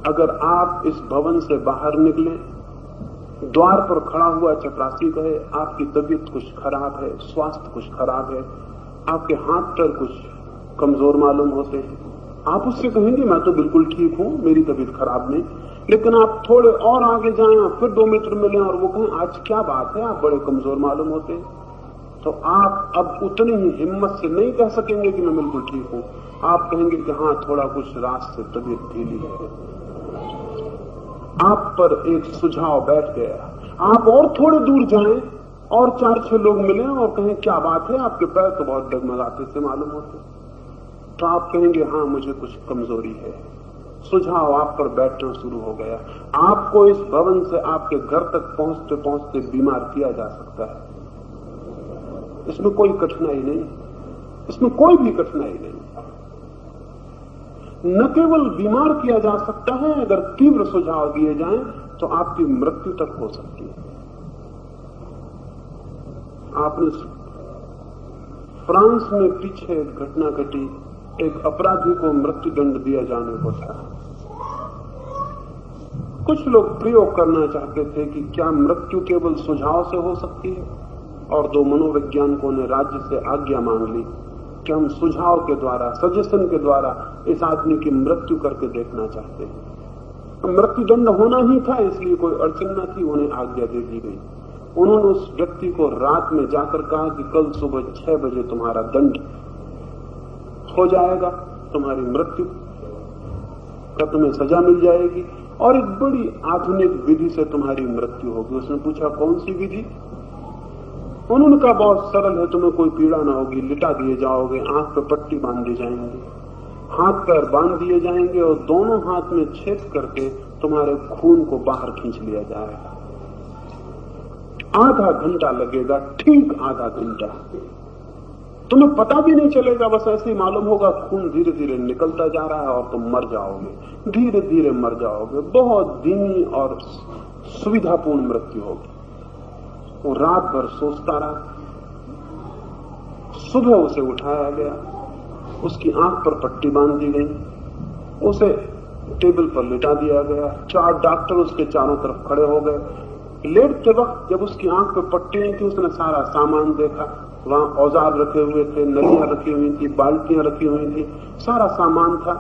अगर आप इस भवन से बाहर निकले, द्वार पर खड़ा हुआ चपरासी कहे आपकी तबीयत कुछ खराब है, स्वास्थ्य कुछ खराब है, आपके हाथ पर कुछ कमजोर मालूम होते हैं, आप उससे कहेंगे मैं तो बिल्कुल ठीक हूं, मेरी तबीयत खराब नहीं। लेकिन आप थोड़े और आगे जाएं, फिर 2 मित्र मिले और वो कहें आज क्या बात है, आप बड़े कमजोर मालूम होते हैं, तो आप अब उतनी ही हिम्मत से नहीं कह सकेंगे कि मैं बिल्कुल ठीक हूं। आप कहेंगे कि हाँ थोड़ा कुछ रात से तबीयत ढीली है। आप पर एक सुझाव बैठ गया। आप और थोड़े दूर जाएं और 4-6 लोग मिले और कहें क्या बात है, आपके पैर तो बहुत डगमगाते से मालूम होते, तो आप कहेंगे हाँ मुझे कुछ कमजोरी है। सुझाव आप पर बैठना शुरू हो गया। आपको इस भवन से आपके घर तक पहुंचते पहुंचते बीमार किया जा सकता है। इसमें कोई कठिनाई नहीं, इसमें कोई भी कठिनाई नहीं। न केवल बीमार किया जा सकता है, अगर तीव्र सुझाव दिए जाएं तो आपकी मृत्यु तक हो सकती है। आपने फ्रांस में पीछे एक घटना घटी, एक अपराधी को मृत्यु दंड दिया जाने को था। कुछ लोग प्रयोग करना चाहते थे कि क्या मृत्यु केवल सुझाव से हो सकती है, और 2 मनोवैज्ञानिकों ने राज्य से आज्ञा मांग ली कि हम सुझाव के द्वारा, सजेशन के द्वारा इस आदमी की मृत्यु करके देखना चाहते हैं। मृत्यु दंड होना ही था, इसलिए कोई अड़चन न थी, उन्हें आज्ञा दे दी गई। उन्होंने उस व्यक्ति को रात में जाकर कहा कि कल सुबह 6 बजे तुम्हारा दंड हो जाएगा, तुम्हारी मृत्यु का तुम्हें सजा मिल जाएगी और एक बड़ी आधुनिक विधि से तुम्हारी मृत्यु होगी। उसने पूछा कौन सी विधि? उन्होंने कहा बहुत सरल है, तुम्हें कोई पीड़ा ना होगी, लिटा दिए जाओगे, आंख पे पट्टी बांध दी जाएंगे, हाथ पैर बांध दिए जाएंगे और दोनों हाथ में छेद करके तुम्हारे खून को बाहर खींच लिया जाएगा। आधा घंटा लगेगा, ठीक आधा घंटा, तुम्हें पता भी नहीं चलेगा, बस ऐसे ही मालूम होगा खून धीरे धीरे निकलता जा रहा है और तुम मर जाओगे, धीरे धीरे मर जाओगे। बहुत धीमी और सुविधापूर्ण मृत्यु होगी। वो रात भर सोचता रहा। सुबह उसे उठाया गया, उसकी आंख पर पट्टी बांध दी गई, उसे टेबल पर लिटा दिया गया। 4 डॉक्टर उसके चारों तरफ खड़े हो गए। लेटते वक्त जब उसकी आंख पर पट्टी नहीं थी, उसने सारा सामान देखा। वहां औजार रखे हुए थे, नलियां रखी हुई थी, बाल्टियां रखी हुई थी, सारा सामान था।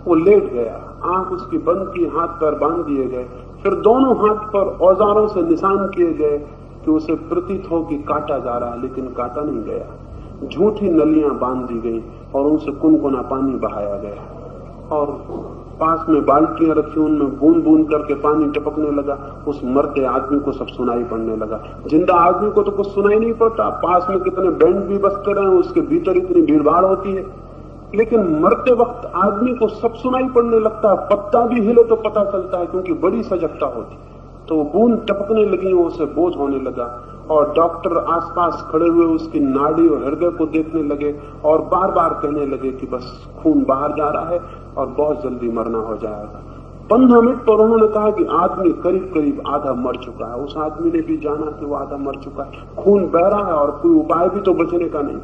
वो लेट गया, आंख उसकी बंद की, हाथ पैर बांध दिए गए। फिर दोनों हाथ पर औजारों से निशान किए गए कि उसे प्रतीत हो कि काटा जा रहा है, लेकिन काटा नहीं गया। झूठी नलियां बांध दी गई और उनसे कुनकुना पानी बहाया गया और पास में बाल्टियां रखी, उनमें बूंद बूंद करके पानी टपकने लगा। उस मरते आदमी को सब सुनाई पड़ने लगा। जिंदा आदमी को तो कुछ सुनाई नहीं पड़ता, पास में कितने बैंड भी बजते रहे, उसके भीतर इतनी भीड़भाड़ होती है, लेकिन मरते वक्त आदमी को सब सुनाई पड़ने लगता है। पत्ता भी हिले तो पता चलता है, क्योंकि बड़ी सजगता होती। तो बूंद टपकने लगी, उसे बोझ होने लगा और डॉक्टर आसपास खड़े हुए उसकी नाड़ी और हृदय को देखने लगे और बार बार कहने लगे कि बस खून बाहर जा रहा है और बहुत जल्दी मरना हो जाएगा। 15 मिनट पर उन्होंने कहा कि आदमी करीब करीब आधा मर चुका है। उस आदमी ने भी जाना कि वो आधा मर चुका है, खून बह रहा है और कोई उपाय भी तो बचने का नहीं।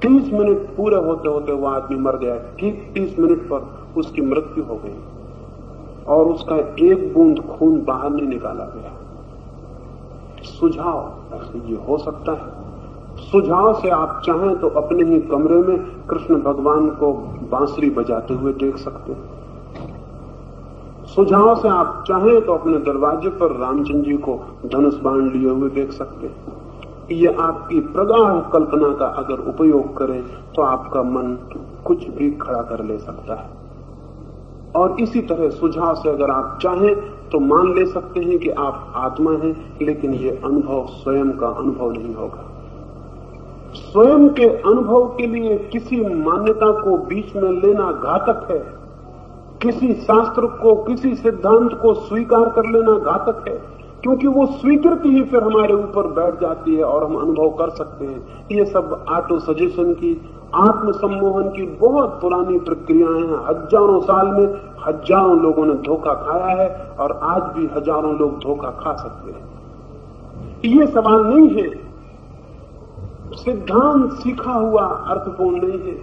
30 मिनट पूरे होते होते वो आदमी मर गया। ठीक 30 मिनट पर उसकी मृत्यु हो गई और उसका एक बूंद खून बाहर नहीं निकाला गया। सुझाव ये हो सकता है। सुझाव से आप चाहें तो अपने ही कमरे में कृष्ण भगवान को बांसुरी बजाते हुए देख सकते हैं। सुझाव से आप चाहें तो अपने दरवाजे पर रामचंद्र जी को धनुष बाण लिए हुए देख सकते हैं। ये आपकी प्रगाढ़ कल्पना का अगर उपयोग करें तो आपका मन कुछ भी खड़ा कर ले सकता है। और इसी तरह सुझाव से अगर आप चाहें तो मान ले सकते हैं कि आप आत्मा हैं, लेकिन ये अनुभव स्वयं का अनुभव नहीं होगा। स्वयं के अनुभव के लिए किसी मान्यता को बीच में लेना घातक है। किसी शास्त्र को, किसी सिद्धांत को स्वीकार कर लेना घातक है, क्योंकि वो स्वीकृति ही फिर हमारे ऊपर बैठ जाती है और हम अनुभव कर सकते हैं। ये सब ऑटो सजेशन की, आत्म सम्मोहन की बहुत पुरानी प्रक्रियाएं हैं। हजारों साल में हजारों लोगों ने धोखा खाया है और आज भी हजारों लोग धोखा खा सकते हैं। ये सवाल नहीं है, सिद्धांत सीखा हुआ अर्थपूर्ण नहीं है।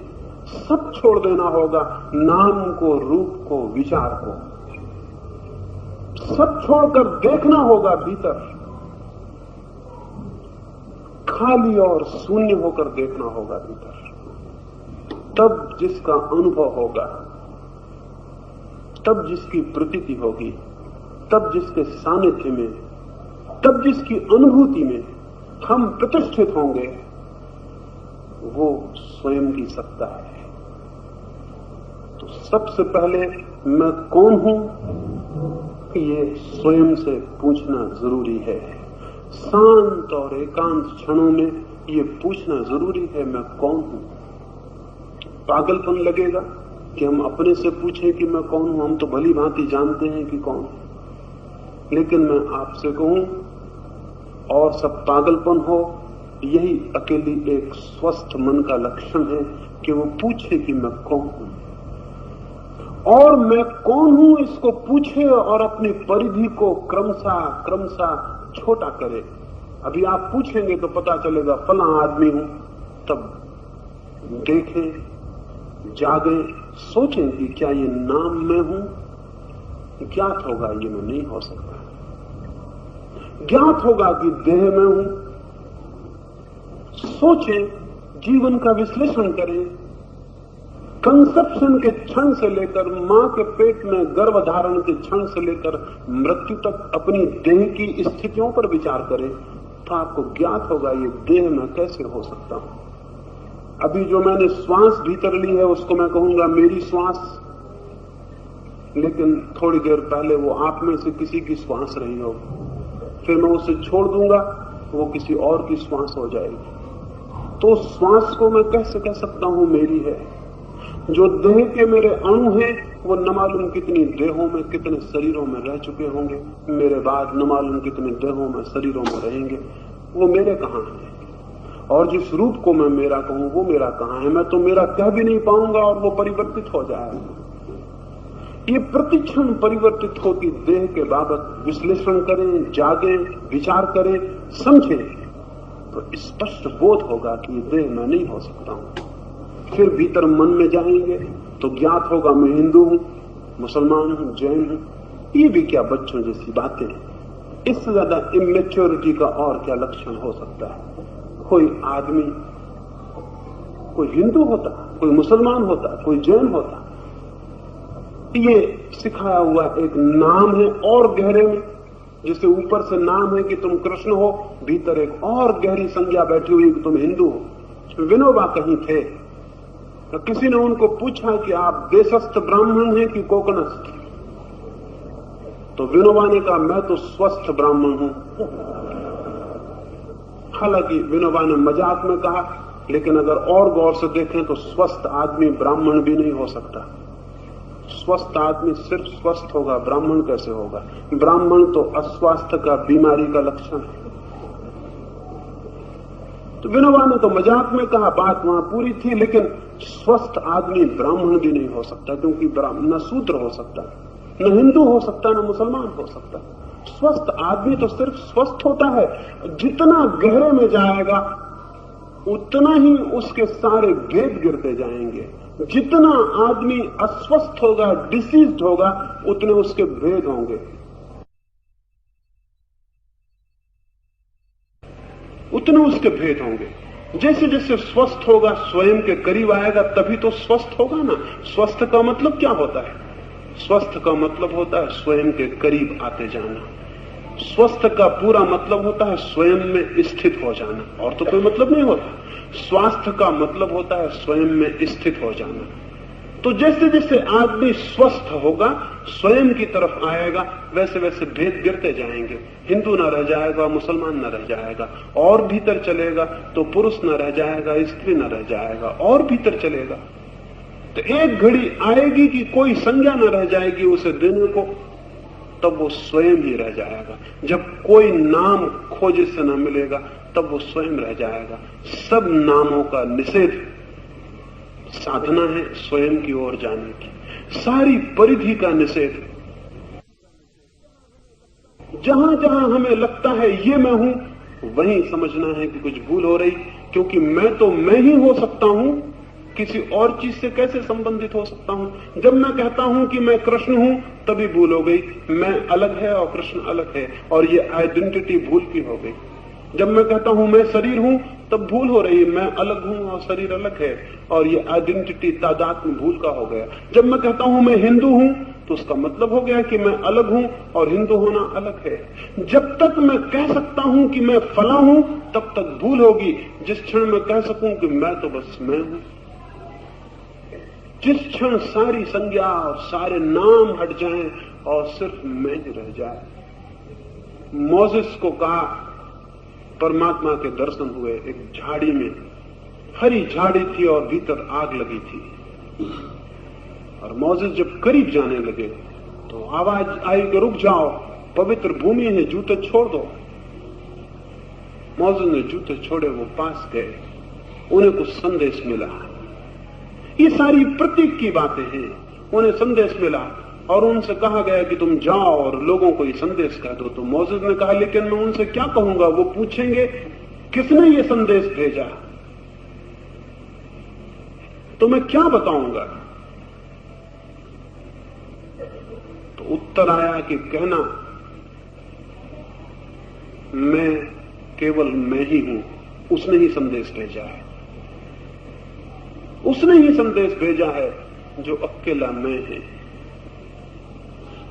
सब छोड़ देना होगा, नाम को, रूप को, विचार को सब छोड़कर देखना होगा भीतर, खाली और शून्य होकर देखना होगा भीतर। तब जिसका अनुभव होगा, तब जिसकी प्रतीति होगी, तब जिसके सानिध्य में, तब जिसकी अनुभूति में हम प्रतिष्ठित होंगे, वो स्वयं की सत्ता है। तो सबसे पहले मैं कौन हूं, ये स्वयं से पूछना जरूरी है। शांत और एकांत क्षणों में ये पूछना जरूरी है, मैं कौन हूं। पागलपन लगेगा कि हम अपने से पूछें कि मैं कौन हूं। हम तो भली भांति जानते हैं कि कौन है। लेकिन मैं आपसे कहूं, और सब पागलपन हो, यही अकेली एक स्वस्थ मन का लक्षण है कि वो पूछे कि मैं कौन हूं। और मैं कौन हूं इसको पूछे और अपनी परिधि को क्रमशः छोटा करे। अभी आप पूछेंगे तो पता चलेगा फला आदमी हूं, तब देखें, जागे, सोचें कि क्या ये नाम मैं हूं। ज्ञात होगा ये मैं नहीं हो सकता। ज्ञात होगा कि देह में हूं। सोचें, जीवन का विश्लेषण करें। कंसेप्शन के क्षण से लेकर मां के पेट में गर्भधारण के क्षण से लेकर मृत्यु तक अपनी देह की स्थितियों पर विचार करें, तो आपको ज्ञात होगा ये देह में कैसे हो सकता हूं। अभी जो मैंने श्वास भीतर ली है उसको मैं कहूंगा मेरी श्वास, लेकिन थोड़ी देर पहले वो आप में से किसी की श्वास रही हो, फिर मैं उसे छोड़ दूंगा, वो किसी और की श्वास हो जाएगी। तो श्वास को मैं कैसे कह सकता हूं मेरी है। जो देह के मेरे अणु हैं वो न मालूम कितनी देहों में, कितने शरीरों में रह चुके होंगे, मेरे बाद न मालूम कितने देहों में, शरीरों में रहेंगे। वो मेरे कहां है। और जिस रूप को मैं मेरा कहूं वो मेरा कहां है। मैं तो मेरा कह भी नहीं पाऊंगा और वो परिवर्तित हो जाएगा। ये प्रतिक्षण परिवर्तित होती देह के बाबत विश्लेषण करें, जागें, विचार करें, समझें, तो स्पष्ट बोध होगा कि ये देह मैं नहीं हो सकता हूं। फिर भीतर मन में जाएंगे तो ज्ञात होगा मैं हिंदू हूं, मुसलमान हूं, जैन हूं। ये भी क्या बच्चों जैसी बातें हैं। इससे ज्यादा इमेच्योरिटी का और क्या लक्षण हो सकता है। कोई आदमी, कोई हिंदू होता, कोई मुसलमान होता, कोई जैन होता, ये सिखाया हुआ एक नाम है और गहरे में, जिसे ऊपर से नाम है कि तुम कृष्ण हो, भीतर एक और गहरी संज्ञा बैठी हुई कि तुम हिंदू हो। विनोबा कहीं थे तो किसी ने उनको पूछा कि आप देशस्थ ब्राह्मण हैं कि कोकणस्थ। तो विनोबा ने कहा मैं तो स्वस्थ ब्राह्मण हूं। हालांकि विनोबा ने मजाक में कहा, लेकिन अगर और गौर से देखें तो स्वस्थ आदमी ब्राह्मण भी नहीं हो सकता। स्वस्थ आदमी सिर्फ स्वस्थ होगा, ब्राह्मण कैसे होगा। ब्राह्मण तो अस्वास्थ्य का, बीमारी का लक्षण है। तो विनोबा ने तो मजाक में कहा, बात वहां पूरी थी, लेकिन स्वस्थ आदमी ब्राह्मण भी नहीं हो सकता, क्योंकि न शूद्र हो सकता, न हिंदू हो सकता, न मुसलमान हो सकता। स्वस्थ आदमी तो सिर्फ स्वस्थ होता है। जितना गहरे में जाएगा उतना ही उसके सारे भेद गिरते जाएंगे। जितना आदमी अस्वस्थ होगा, डिसीज्ड होगा, उतने उसके भेद होंगे, उतने उसके भेद होंगे। जैसे जैसे स्वस्थ होगा, स्वयं के करीब आएगा, तभी तो स्वस्थ होगा ना। स्वस्थ का मतलब क्या होता है? स्वस्थ का मतलब होता है स्वयं के करीब आते जाना। स्वस्थ का पूरा मतलब होता है स्वयं में स्थित हो जाना, और तो कोई मतलब नहीं होता। स्वास्थ्य का मतलब होता है स्वयं में स्थित हो जाना। तो जैसे जैसे आदमी स्वस्थ होगा, स्वयं की तरफ आएगा, वैसे वैसे भेद गिरते जाएंगे। हिंदू न रह जाएगा, मुसलमान न रह जाएगा, और भीतर चलेगा तो पुरुष न रह जाएगा, स्त्री न रह जाएगा, और भीतर चलेगा तो एक घड़ी आएगी कि कोई संज्ञा न रह जाएगी उसे देने को, तब वो स्वयं ही रह जाएगा। जब कोई नाम खोजे से न मिलेगा, तब वो स्वयं रह जाएगा। सब नामों का निषेध साधना है स्वयं की ओर जाने की। सारी परिधि का निषेध। जहां जहां हमें लगता है ये मैं हूं, वहीं समझना है कि कुछ भूल हो रही, क्योंकि मैं तो मैं ही हो सकता हूं, किसी और चीज से कैसे संबंधित हो सकता हूं। जब मैं कहता हूं कि मैं कृष्ण हूं, तभी भूल हो गई। मैं अलग है और कृष्ण अलग है, और ये आइडेंटिटी भूल की हो गई। जब मैं कहता हूं मैं शरीर हूं, तब भूल हो रही है, मैं अलग हूं और शरीर अलग है, और ये आइडेंटिटी तादात्म्य भूल का हो गया। जब मैं कहता हूं मैं हिंदू हूं, तो उसका मतलब हो गया कि मैं अलग हूं और हिंदू होना अलग है। जब तक मैं कह सकता हूं कि मैं फला हूं तब तक भूल होगी। जिस क्षण मैं कह सकूं कि मैं तो बस मैं हूं, जिस क्षण सारी संज्ञा और सारे नाम हट जाएं और सिर्फ मैं ही रह जाए। मोसेस को कहा, परमात्मा के दर्शन हुए एक झाड़ी में, हरी झाड़ी थी और भीतर आग लगी थी, और मोसेस जब करीब जाने लगे तो आवाज आई कि रुक जाओ, पवित्र भूमि है, जूते छोड़ दो। मोसेस ने जूते छोड़े, वो पास गए, उन्हें कुछ संदेश मिला। ये सारी प्रतीक की बातें हैं। उन्हें संदेश मिला और उनसे कहा गया कि तुम जाओ और लोगों को ये संदेश कह दो। तो मोसेस ने कहा, लेकिन मैं उनसे क्या कहूंगा? वो पूछेंगे किसने ये संदेश भेजा, तो मैं क्या बताऊंगा? तो उत्तर आया कि कहना, मैं केवल मैं ही हूं, उसने ही संदेश भेजा है, उसने ही संदेश भेजा है जो अकेला मैं है,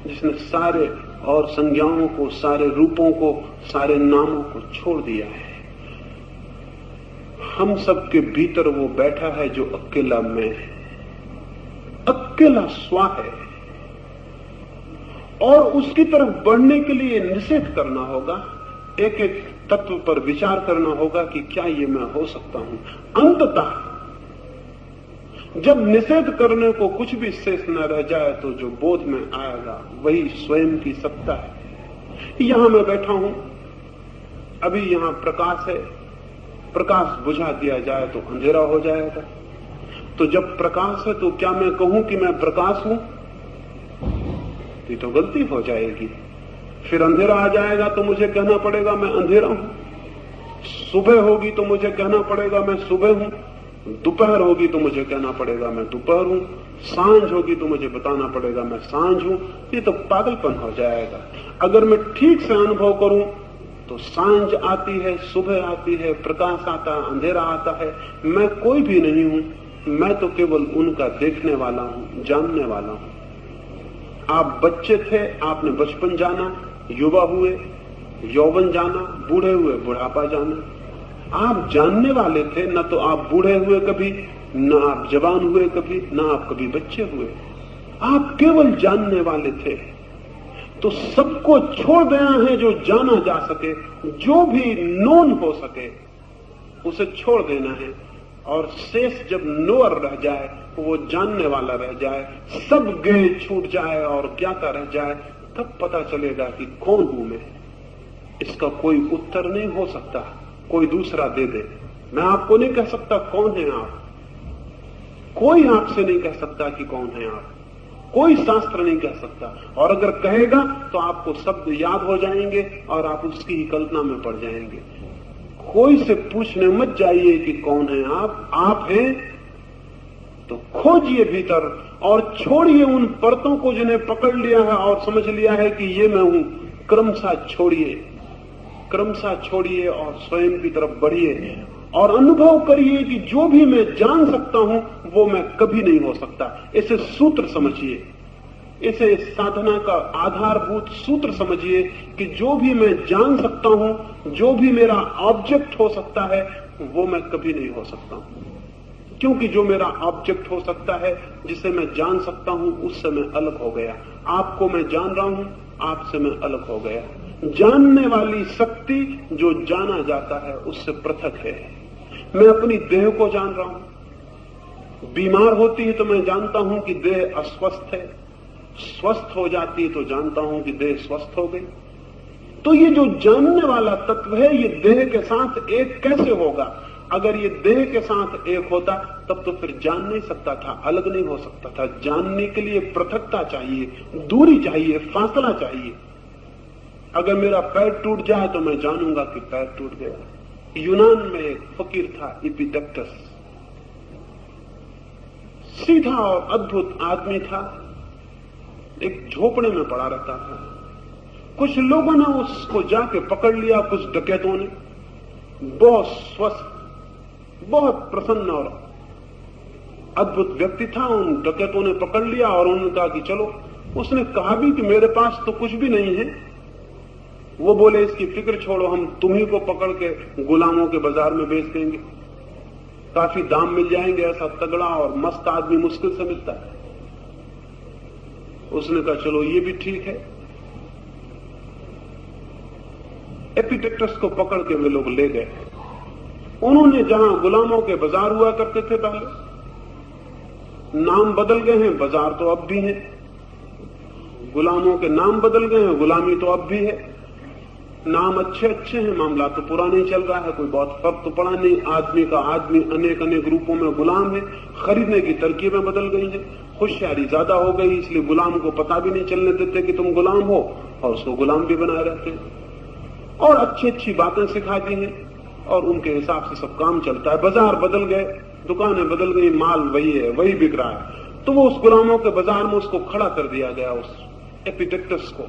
जिसने सारे और संज्ञाओं को, सारे रूपों को, सारे नामों को छोड़ दिया है। हम सबके भीतर वो बैठा है जो अकेला मैं है, अकेला स्वा है, और उसकी तरफ बढ़ने के लिए निषेध करना होगा, एक एक तत्व पर विचार करना होगा कि क्या ये मैं हो सकता हूं। अंततः जब निषेध करने को कुछ भी शेष न रह जाए तो जो बोध में आएगा वही स्वयं की सत्ता है। यहां मैं बैठा हूं, अभी यहां प्रकाश है, प्रकाश बुझा दिया जाए तो अंधेरा हो जाएगा। तो जब प्रकाश है तो क्या मैं कहूं कि मैं प्रकाश हूं? ये तो गलती हो जाएगी। फिर अंधेरा आ जाएगा तो मुझे कहना पड़ेगा मैं अंधेरा हूं। सुबह होगी तो मुझे कहना पड़ेगा मैं सुबह हूं। दोपहर होगी तो मुझे कहना पड़ेगा मैं दोपहर हूं। सांझ होगी तो मुझे बताना पड़ेगा मैं सांझ हूं। ये तो पागलपन हो जाएगा। अगर मैं ठीक से अनुभव करूं तो सांझ आती है, सुबह आती है, प्रकाश आता है, अंधेरा आता है। मैं कोई भी नहीं हूं, मैं तो केवल उनका देखने वाला हूं, जानने वाला हूं। आप बच्चे थे, आपने बचपन जाना, युवा हुए यौवन जाना, बूढ़े हुए बुढ़ापा जाना। आप जानने वाले थे, न तो आप बूढ़े हुए कभी, न आप जवान हुए कभी, न आप कभी बच्चे हुए। आप केवल जानने वाले थे। तो सबको छोड़ देना है जो जाना जा सके, जो भी नोन हो सके उसे छोड़ देना है, और शेष जब नोअर रह जाए वो जानने वाला रह जाए, सब गए छूट जाए और ज्ञाता रह जाए, तब पता चलेगा कि कौन हूं मैं। इसका कोई उत्तर नहीं हो सकता, कोई दूसरा दे दे। मैं आपको नहीं कह सकता कौन है आप, कोई आपसे नहीं कह सकता कि कौन है आप, कोई शास्त्र नहीं कह सकता। और अगर कहेगा तो आपको शब्द याद हो जाएंगे और आप उसकी ही कल्पना में पड़ जाएंगे। कोई से पूछने मत जाइए कि कौन है आप हैं तो खोजिए भीतर और छोड़िए उन परतों को जिन्हें पकड़ लिया है और समझ लिया है कि ये मैं हूं। क्रमशः छोड़िए, क्रमशः छोड़िए और स्वयं की तरफ बढ़िए और अनुभव करिए कि जो भी मैं जान सकता हूं वो मैं कभी नहीं हो सकता। इसे सूत्र समझिए, इसे साधना का आधारभूत सूत्र समझिए कि जो भी मैं जान सकता हूं, जो भी मेरा ऑब्जेक्ट हो सकता है, वो मैं कभी नहीं हो सकता हूं। क्योंकि जो मेरा ऑब्जेक्ट हो सकता है, जिसे मैं जान सकता हूं, उससे मैं अलग हो गया। आपको मैं जान रहा हूं, आपसे मैं अलग हो गया। जानने वाली शक्ति जो जाना जाता है उससे पृथक है। मैं अपनी देह को जान रहा हूं। बीमार होती है तो मैं जानता हूं कि देह अस्वस्थ है, स्वस्थ हो जाती है तो जानता हूं कि देह स्वस्थ हो गई। तो ये जो जानने वाला तत्व है, ये देह के साथ एक कैसे होगा? अगर ये देह के साथ एक होता तब तो फिर जान नहीं सकता था, अलग नहीं हो सकता था। जानने के लिए पृथकता चाहिए, दूरी चाहिए, फासला चाहिए। अगर मेरा पैर टूट जाए तो मैं जानूंगा कि पैर टूट गया। यूनान में एक फकीर था, इपिडेक्टस, सीधा और अद्भुत आदमी था, एक झोपड़े में पड़ा रहता था। कुछ लोगों ने उसको जाके पकड़ लिया, कुछ डकैतों ने। बहुत स्वस्थ, बहुत प्रसन्न और अद्भुत व्यक्ति था। उन डकैतों ने पकड़ लिया और उन्होंने कहा कि चलो उसने कहा भी कि मेरे पास तो कुछ भी नहीं है। वो बोले इसकी फिक्र छोड़ो, हम तुम्ही को पकड़ के गुलामों के बाजार में बेच देंगे, काफी दाम मिल जाएंगे, ऐसा तगड़ा और मस्त आदमी मुश्किल से मिलता है। उसने कहा चलो ये भी ठीक है। एपिटेक्टस को पकड़ के वे लोग ले गए। उन्होंने जहां गुलामों के बाजार हुआ करते थे पहले, नाम बदल गए हैं, बाजार तो अब भी है। गुलामों के नाम बदल गए हैं, गुलामी तो अब भी है। नाम अच्छे अच्छे हैं, मामला तो पुराना ही चल रहा है, कोई बहुत फर्क तो पड़ा नहीं। आदमी का आदमी अनेक अनेक रूपों में गुलाम है। खरीदने की तरकीबें बदल गई हैं, होशियारी ज्यादा हो गई, इसलिए गुलाम को पता भी नहीं चलने देते कि तुम गुलाम हो, और उसको गुलाम भी बनाए रहते हैं। और अच्छी अच्छी बातें सिखा दी हैं, और उनके हिसाब से सब काम चलता है। बाजार बदल गए, दुकानें बदल गई, माल वही है, वही बिक रहा है। तो वो उस गुलामों के बाजार में उसको खड़ा कर दिया गया, उस एपिटेक्टस को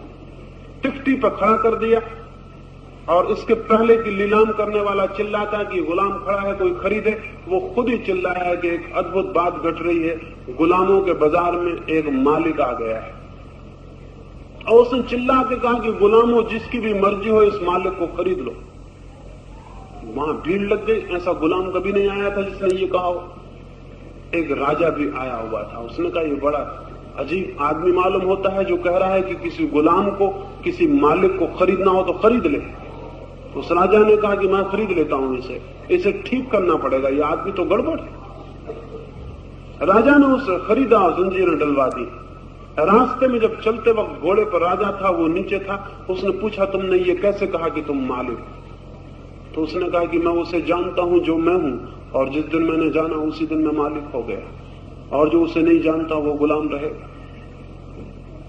टिकटी पर खड़ा कर दिया। और इसके पहले कि नीलाम करने वाला चिल्लाता कि गुलाम खड़ा है, कोई खरीदे, वो खुद ही चिल्लाया है कि एक अद्भुत बात घट रही है, गुलामों के बाजार में एक मालिक आ गया है। और उसने चिल्ला के कहा कि गुलामों, जिसकी भी मर्जी हो इस मालिक को खरीद लो। वहां भीड़ लग गई, ऐसा गुलाम कभी नहीं आया था जिसने ये कहा हो। एक राजा भी आया हुआ था, उसने कहा ये बड़ा अजीब आदमी मालूम होता है जो कह रहा है कि किसी गुलाम को, किसी मालिक को खरीदना हो तो खरीद ले। उस राजा ने कहा कि मैं खरीद लेता हूं इसे ठीक करना पड़ेगा, ये आदमी तो गड़बड़ है। राजा ने उसे खरीदा और जंजीरें डलवा दी। रास्ते में जब चलते वक्त घोड़े पर राजा था, वो नीचे था, उसने पूछा तुमने ये कैसे कहा कि तुम मालिक? तो उसने कहा कि मैं उसे जानता हूं जो मैं हूं, और जिस दिन मैंने जाना उसी दिन मैं मालिक हो गया, और जो उसे नहीं जानता वो गुलाम रहेगा।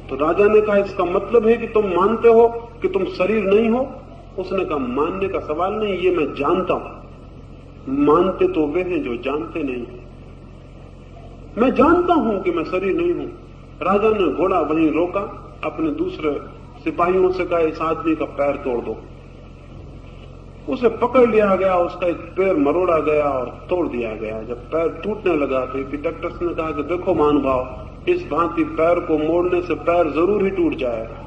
तो राजा ने कहा इसका मतलब है कि तुम मानते हो कि तुम शरीर नहीं हो? उसने कहा मानने का सवाल नहीं, ये मैं जानता हूं। मानते तो वे हैं जो जानते नहीं। मैं जानता हूं कि मैं शरीर नहीं हूं। राजा ने घोड़ा वहीं रोका, अपने दूसरे सिपाहियों से कहा इस आदमी का पैर तोड़ दो। उसे पकड़ लिया गया, उसका एक पैर मरोड़ा गया और तोड़ दिया गया। जब पैर टूटने लगा तो एपिटेक्टस ने कहा कि देखो महानुभाव, इस भांति पैर को मोड़ने से पैर जरूर ही टूट जाएगा,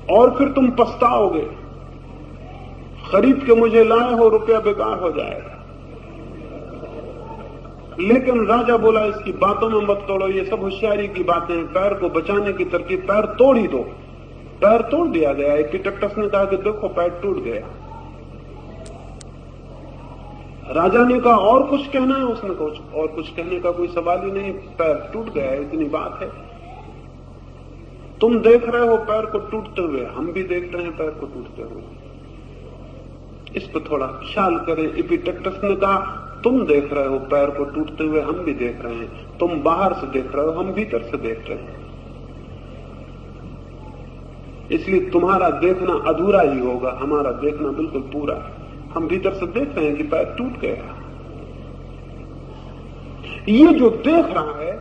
और फिर तुम पछताओगे। खरीद के मुझे लाए हो, रुपया बेकार हो जाएगा। लेकिन राजा बोला इसकी बातों में मत तोड़ो, ये सब होशियारी की बातें हैं, पैर को बचाने की तरकीब, पैर तोड़ ही दो। पैर तोड़ दिया गया। एपिटेक्टस ने कहा कि देखो पैर टूट गया। राजा ने कहा और कुछ कहना है? उसने कहा और कुछ कहने का कोई सवाल ही नहीं, पैर टूट गया, इतनी बात है। तुम देख रहे हो पैर को टूटते हुए, हम भी देख रहे हैं पैर को टूटते हुए, इस पर थोड़ा ख्याल करें। एपिटेक्टस ने कहा तुम देख रहे हो पैर को टूटते हुए, हम भी देख रहे हैं। तुम बाहर से देख रहे हो, हम भीतर से देख रहे हैं, इसलिए तुम्हारा देखना अधूरा ही होगा, हमारा देखना बिल्कुल पूरा है। हम भीतर से देख रहे हैं कि पैर टूट गया। ये जो देख रहा है,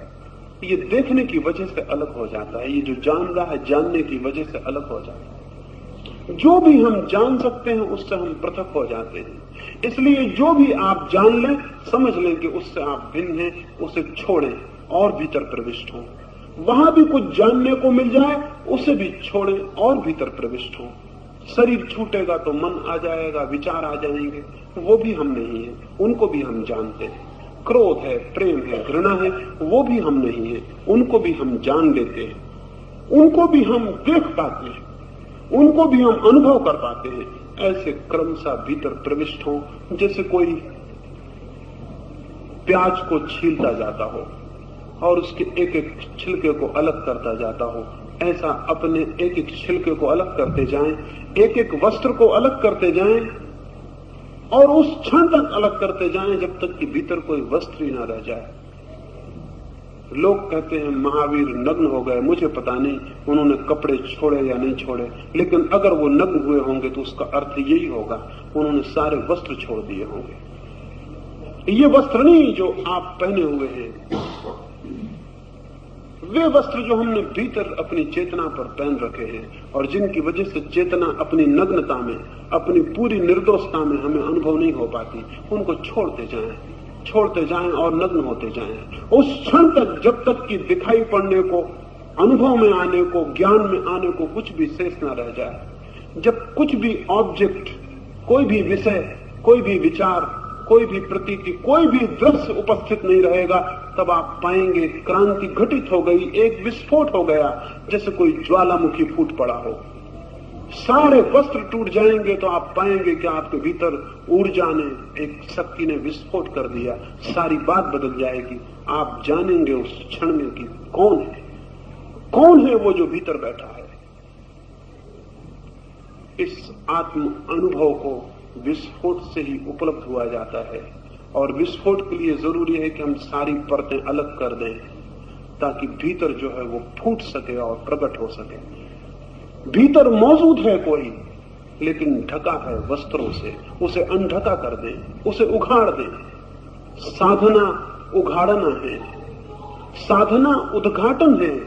ये देखने की वजह से अलग हो जाता है। ये जो जान रहा है, जानने की वजह से अलग हो जाता है। जो भी हम जान सकते हैं उससे हम पृथक हो जाते हैं। इसलिए जो भी आप जान लें, समझ लें कि उससे आप भिन्न हैं, उसे छोड़ें और भीतर प्रविष्ट हों। वहां भी कुछ जानने को मिल जाए, उसे भी छोड़ें और भीतर प्रविष्ट हों। शरीर छूटेगा तो मन आ जाएगा, विचार आ जाएंगे, वो भी हम नहीं है, उनको भी हम जानते हैं। क्रोध है, प्रेम है, घृणा है, वो भी हम नहीं है, उनको भी हम जान लेते हैं, उनको भी हम देख पाते हैं, उनको भी हम अनुभव कर पाते हैं। ऐसे क्रमशः भीतर प्रविष्ट हो, जैसे कोई प्याज को छीलता जाता हो और उसके एक एक छिलके को अलग करता जाता हो, ऐसा अपने एक एक छिलके को अलग करते जाएं, एक एक वस्त्र को अलग करते जाएं, और उस क्षण तक अलग करते जाएं जब तक कि भीतर कोई वस्त्र ही ना रह जाए। लोग कहते हैं महावीर नग्न हो गए, मुझे पता नहीं उन्होंने कपड़े छोड़े या नहीं छोड़े, लेकिन अगर वो नग्न हुए होंगे तो उसका अर्थ यही होगा उन्होंने सारे वस्त्र छोड़ दिए होंगे। ये वस्त्र नहीं जो आप पहने हुए हैं, वे वस्त्र जो हमने भीतर अपनी चेतना पर पहन रखे हैं, और जिनकी वजह से चेतना अपनी नग्नता में, अपनी पूरी निर्दोषता में हमें अनुभव नहीं हो पाती, उनको छोड़ते जाएं, छोड़ते जाएं और नग्न होते जाएं। उस क्षण तक जब तक कि दिखाई पड़ने को, अनुभव में आने को, ज्ञान में आने को कुछ भी शेष न रह जाए, जब कुछ भी ऑब्जेक्ट, कोई भी विषय, कोई भी विचार, कोई भी प्रतीति, कोई भी दृश्य उपस्थित नहीं रहेगा, तब आप पाएंगे क्रांति घटित हो गई, एक विस्फोट हो गया, जैसे कोई ज्वालामुखी फूट पड़ा हो। सारे वस्त्र टूट जाएंगे तो आप पाएंगे कि आपके भीतर ऊर्जा ने, एक शक्ति ने विस्फोट कर दिया, सारी बात बदल जाएगी। आप जानेंगे उस क्षण में कि कौन है वो जो भीतर बैठा है। इस आत्म अनुभव को विस्फोट से ही उपलब्ध हुआ जाता है, और विस्फोट के लिए जरूरी है कि हम सारी परतें अलग कर दें, ताकि भीतर जो है वो फूट सके और प्रकट हो सके। भीतर मौजूद है कोई, लेकिन ढका है वस्त्रों से, उसे अनढका कर दें, उसे उघाड़ दें। साधना उघाड़ना है, साधना उद्घाटन है,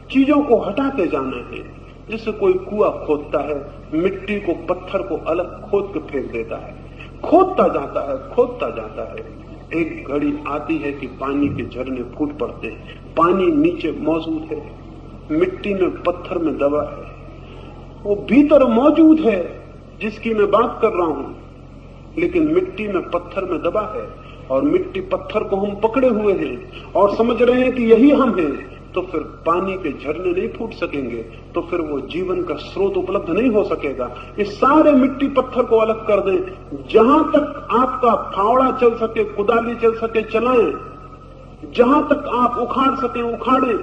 चीजों को हटाते जाना है। जैसे कोई कुआं खोदता है, मिट्टी को, पत्थर को अलग खोद के फेंक देता है, खोदता जाता है, खोदता जाता है। एक घड़ी आती है कि पानी के झरने फूट पड़ते हैं, पानी नीचे मौजूद है, मिट्टी में, पत्थर में दबा है, वो भीतर मौजूद है जिसकी मैं बात कर रहा हूं, लेकिन मिट्टी में, पत्थर में दबा है, और मिट्टी पत्थर को हम पकड़े हुए हैं और समझ रहे हैं कि यही हम हैं, तो फिर पानी के झरने नहीं फूट सकेंगे, तो फिर वो जीवन का स्रोत उपलब्ध नहीं हो सकेगा। इस सारे मिट्टी पत्थर को अलग कर दें, जहां तक आपका फावड़ा चल सके, कुदाली चल सके चलाएं, जहां तक आप उखाड़ सके उखाड़ें,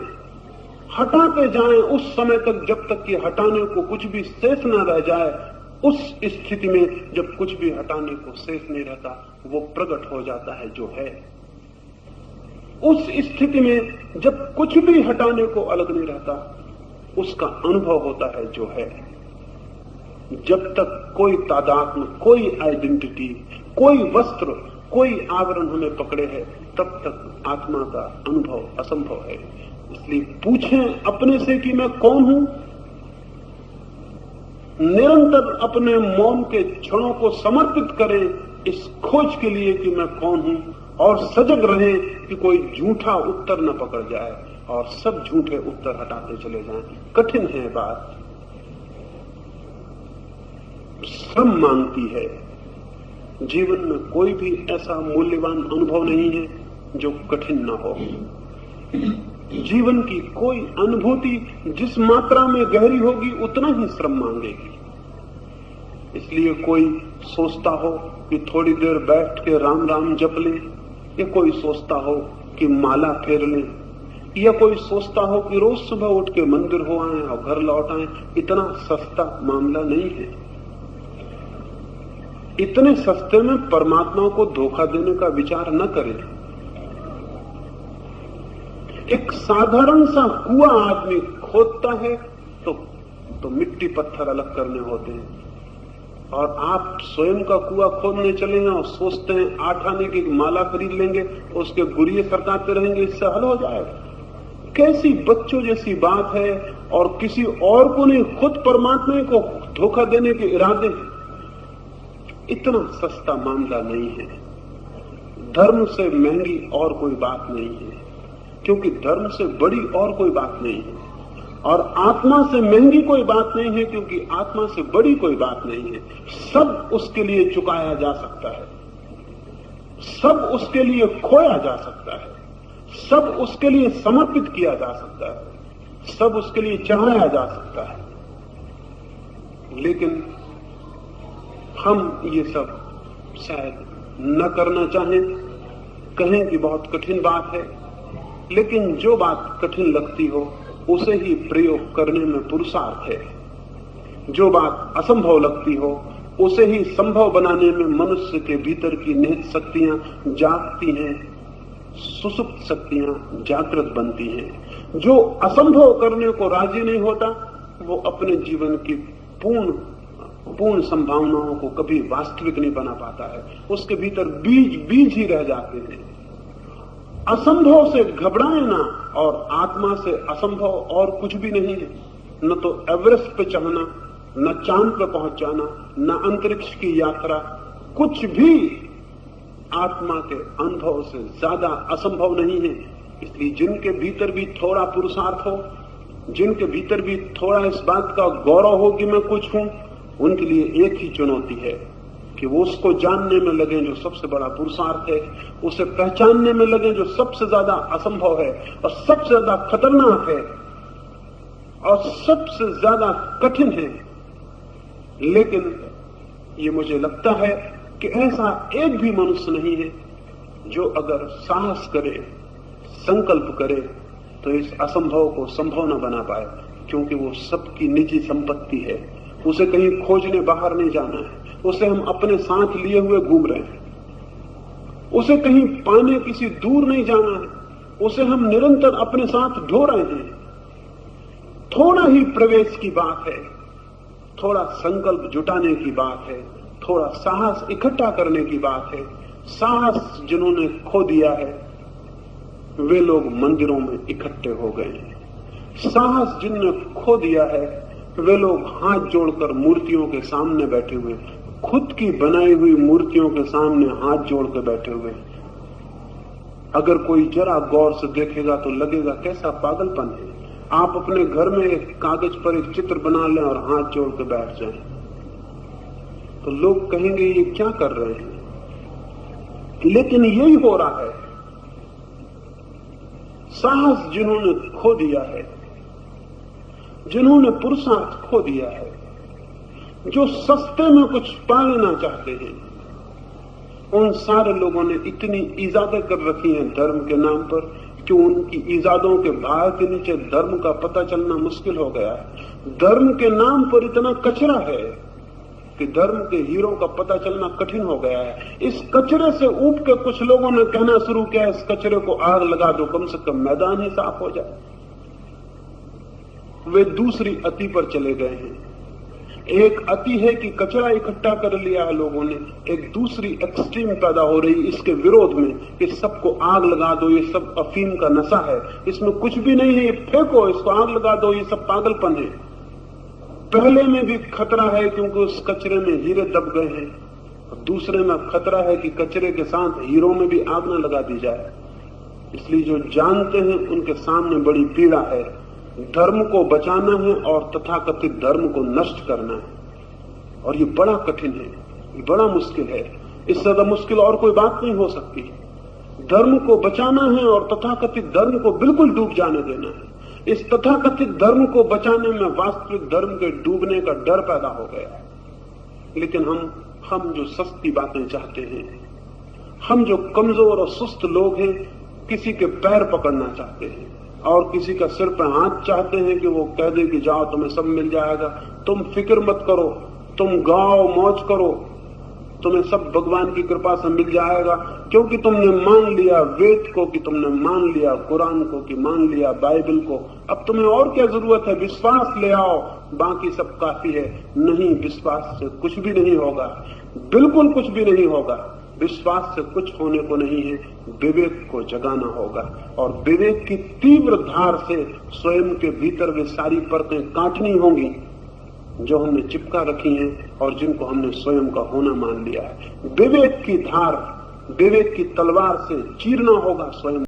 हटाते जाएं उस समय तक जब तक कि हटाने को कुछ भी शेष न रह जाए। उस स्थिति में जब कुछ भी हटाने को शेष नहीं रहता, वो प्रकट हो जाता है जो है। उस स्थिति में जब कुछ भी हटाने को अलग नहीं रहता, उसका अनुभव होता है जो है। जब तक कोई तादात्म्य, कोई आइडेंटिटी, कोई वस्त्र, कोई आवरण हमें पकड़े है, तब तक आत्मा का अनुभव असंभव है। इसलिए पूछें अपने से कि मैं कौन हूं। निरंतर अपने मौन के क्षणों को समर्पित करें इस खोज के लिए कि मैं कौन हूं, और सजग रहें कि कोई झूठा उत्तर न पकड़ जाए और सब झूठे उत्तर हटाते चले जाएं। कठिन है बात, श्रम मांगती है। जीवन में कोई भी ऐसा मूल्यवान अनुभव नहीं है जो कठिन न हो। जीवन की कोई अनुभूति जिस मात्रा में गहरी होगी उतना ही श्रम मांगेगी। इसलिए कोई सोचता हो कि थोड़ी देर बैठ के राम राम जप लें, या कोई सोचता हो कि माला फेर लें, या कोई सोचता हो कि रोज सुबह उठ के मंदिर हो आए और घर लौट आए, इतना सस्ता मामला नहीं है। इतने सस्ते में परमात्मा को धोखा देने का विचार न करें। एक साधारण सा कुआं आदमी खोदता है तो मिट्टी पत्थर अलग करने होते हैं, और आप स्वयं का कुआं खोदने चले हैं और सोचते हैं 8 आने की माला खरीद लेंगे, उसके गुरिये सरकाते रहेंगे, इससे हल हो जाएगा। कैसी बच्चों जैसी बात है, और किसी और को नहीं, खुद परमात्मा को धोखा देने के इरादे। इतना सस्ता मामला नहीं है। धर्म से महंगी और कोई बात नहीं है, क्योंकि धर्म से बड़ी और कोई बात नहीं है, और आत्मा से महंगी कोई बात नहीं है, क्योंकि आत्मा से बड़ी कोई बात नहीं है। सब उसके लिए चुकाया जा सकता है, सब उसके लिए खोया जा सकता है, सब उसके लिए समर्पित किया जा सकता है, सब उसके लिए चढ़ाया जा सकता है। लेकिन हम ये सब शायद न करना चाहें, कहें कि बहुत कठिन बात है, लेकिन जो बात कठिन लगती हो उसे ही प्रयोग करने में पुरुषार्थ है। जो बात असंभव लगती हो उसे ही संभव बनाने में मनुष्य के भीतर की निहित शक्तियां जागती हैं, सुसुप्त शक्तियां जागृत बनती हैं। जो असंभव करने को राजी नहीं होता, वो अपने जीवन की पूर्ण संभावनाओं को कभी वास्तविक नहीं बना पाता है। उसके भीतर बीज ही रह जाते हैं। असंभव से घबराए ना, और आत्मा से असंभव और कुछ भी नहीं है। न तो एवरेस्ट पे चढ़ना, न चांद पे पहुंच जाना, न अंतरिक्ष की यात्रा, कुछ भी आत्मा के अनुभव से ज्यादा असंभव नहीं है। इसलिए जिनके भीतर भी थोड़ा पुरुषार्थ हो, जिनके भीतर भी थोड़ा इस बात का गौरव हो कि मैं कुछ हूं, उनके लिए एक ही चुनौती है कि वो उसको जानने में लगे जो सबसे बड़ा पुरुषार्थ है, उसे पहचानने में लगे जो सबसे ज्यादा असंभव है और सबसे ज्यादा खतरनाक है और सबसे ज्यादा कठिन है। लेकिन ये मुझे लगता है कि ऐसा एक भी मनुष्य नहीं है जो अगर साहस करे, संकल्प करे, तो इस असंभव को संभव न बना पाए, क्योंकि वो सबकी निजी संपत्ति है। उसे कहीं खोजने बाहर नहीं जाना है, उसे हम अपने साथ लिए हुए घूम रहे हैं। उसे कहीं पाने किसी दूर नहीं जाना है, उसे हम निरंतर अपने साथ ढो रहे हैं। थोड़ा ही प्रवेश की बात है, थोड़ा संकल्प जुटाने की बात है, थोड़ा साहस इकट्ठा करने की बात है। साहस जिन्होंने खो दिया है वे लोग मंदिरों में इकट्ठे हो गए हैं। साहस जिनने खो दिया है वे लोग हाथ जोड़कर मूर्तियों के सामने बैठे हुए, खुद की बनाई हुई मूर्तियों के सामने हाथ जोड़कर बैठे हुए। अगर कोई जरा गौर से देखेगा तो लगेगा कैसा पागलपन है। आप अपने घर में एक कागज पर एक चित्र बना लें और हाथ जोड़कर बैठ जाएं, तो लोग कहेंगे ये क्या कर रहे हैं। लेकिन यही हो रहा है। साहस जिन्होंने खो दिया है, जिन्होंने पुरुषार्थ खो दिया है, जो सस्ते में कुछ पा लेना चाहते हैं, उन सारे लोगों ने इतनी इजादें कर रखी हैं धर्म के नाम पर कि उनकी इजादों के भार के नीचे धर्म का पता चलना मुश्किल हो गया है। धर्म के नाम पर इतना कचरा है कि धर्म के हीरो का पता चलना कठिन हो गया है। इस कचरे से ऊब के कुछ लोगों ने कहना शुरू किया, इस कचरे को आग लगा दो, कम से कम मैदान ही साफ हो जाए। वे दूसरी अति पर चले गए हैं। एक अति है कि कचरा इकट्ठा कर लिया है लोगों ने, एक दूसरी एक्सट्रीम पैदा हो रही इसके विरोध में कि सबको आग लगा दो, ये सब अफीम का नशा है, इसमें कुछ भी नहीं है, ये फेंको, इसको आग लगा दो, ये सब पागलपन है। पहले में भी खतरा है क्योंकि उस कचरे में हीरे दब गए हैं, और दूसरे में खतरा है कि कचरे के साथ हीरों में भी आग न लगा दी जाए। इसलिए जो जानते हैं उनके सामने बड़ी पीड़ा है। धर्म को बचाना है और तथाकथित धर्म को नष्ट करना है, और ये बड़ा कठिन है, ये बड़ा मुश्किल है। इससे ज्यादा मुश्किल और कोई बात नहीं हो सकती। धर्म को बचाना है और तथाकथित धर्म को बिल्कुल डूब जाने देना है। इस तथाकथित धर्म को बचाने में वास्तविक धर्म के डूबने का डर पैदा हो गया है। लेकिन हम जो सस्ती बातें चाहते हैं, हम जो कमजोर और सुस्त लोग हैं, किसी के पैर पकड़ना चाहते हैं और किसी का सिर पर हाथ चाहते हैं कि वो कह दे कि जाओ तुम्हें सब मिल जाएगा, तुम फिक्र मत करो, तुम गाओ मौज करो, तुम्हें सब भगवान की कृपा से मिल जाएगा, क्योंकि तुमने मान लिया वेद को, कि तुमने मान लिया कुरान को, कि मान लिया बाइबल को, अब तुम्हें और क्या जरूरत है, विश्वास ले आओ, बाकी सब काफी है। नहीं, विश्वास से कुछ भी नहीं होगा, बिल्कुल कुछ भी नहीं होगा। विश्वास से कुछ होने को नहीं है, विवेक को जगाना होगा, और विवेक की तीव्र धार से स्वयं के भीतर वे सारी परतें काटनी होंगी जो हमने चिपका रखी हैं और जिनको हमने स्वयं का होना मान लिया है। विवेक की धार, विवेक की तलवार से चीरना होगा स्वयं।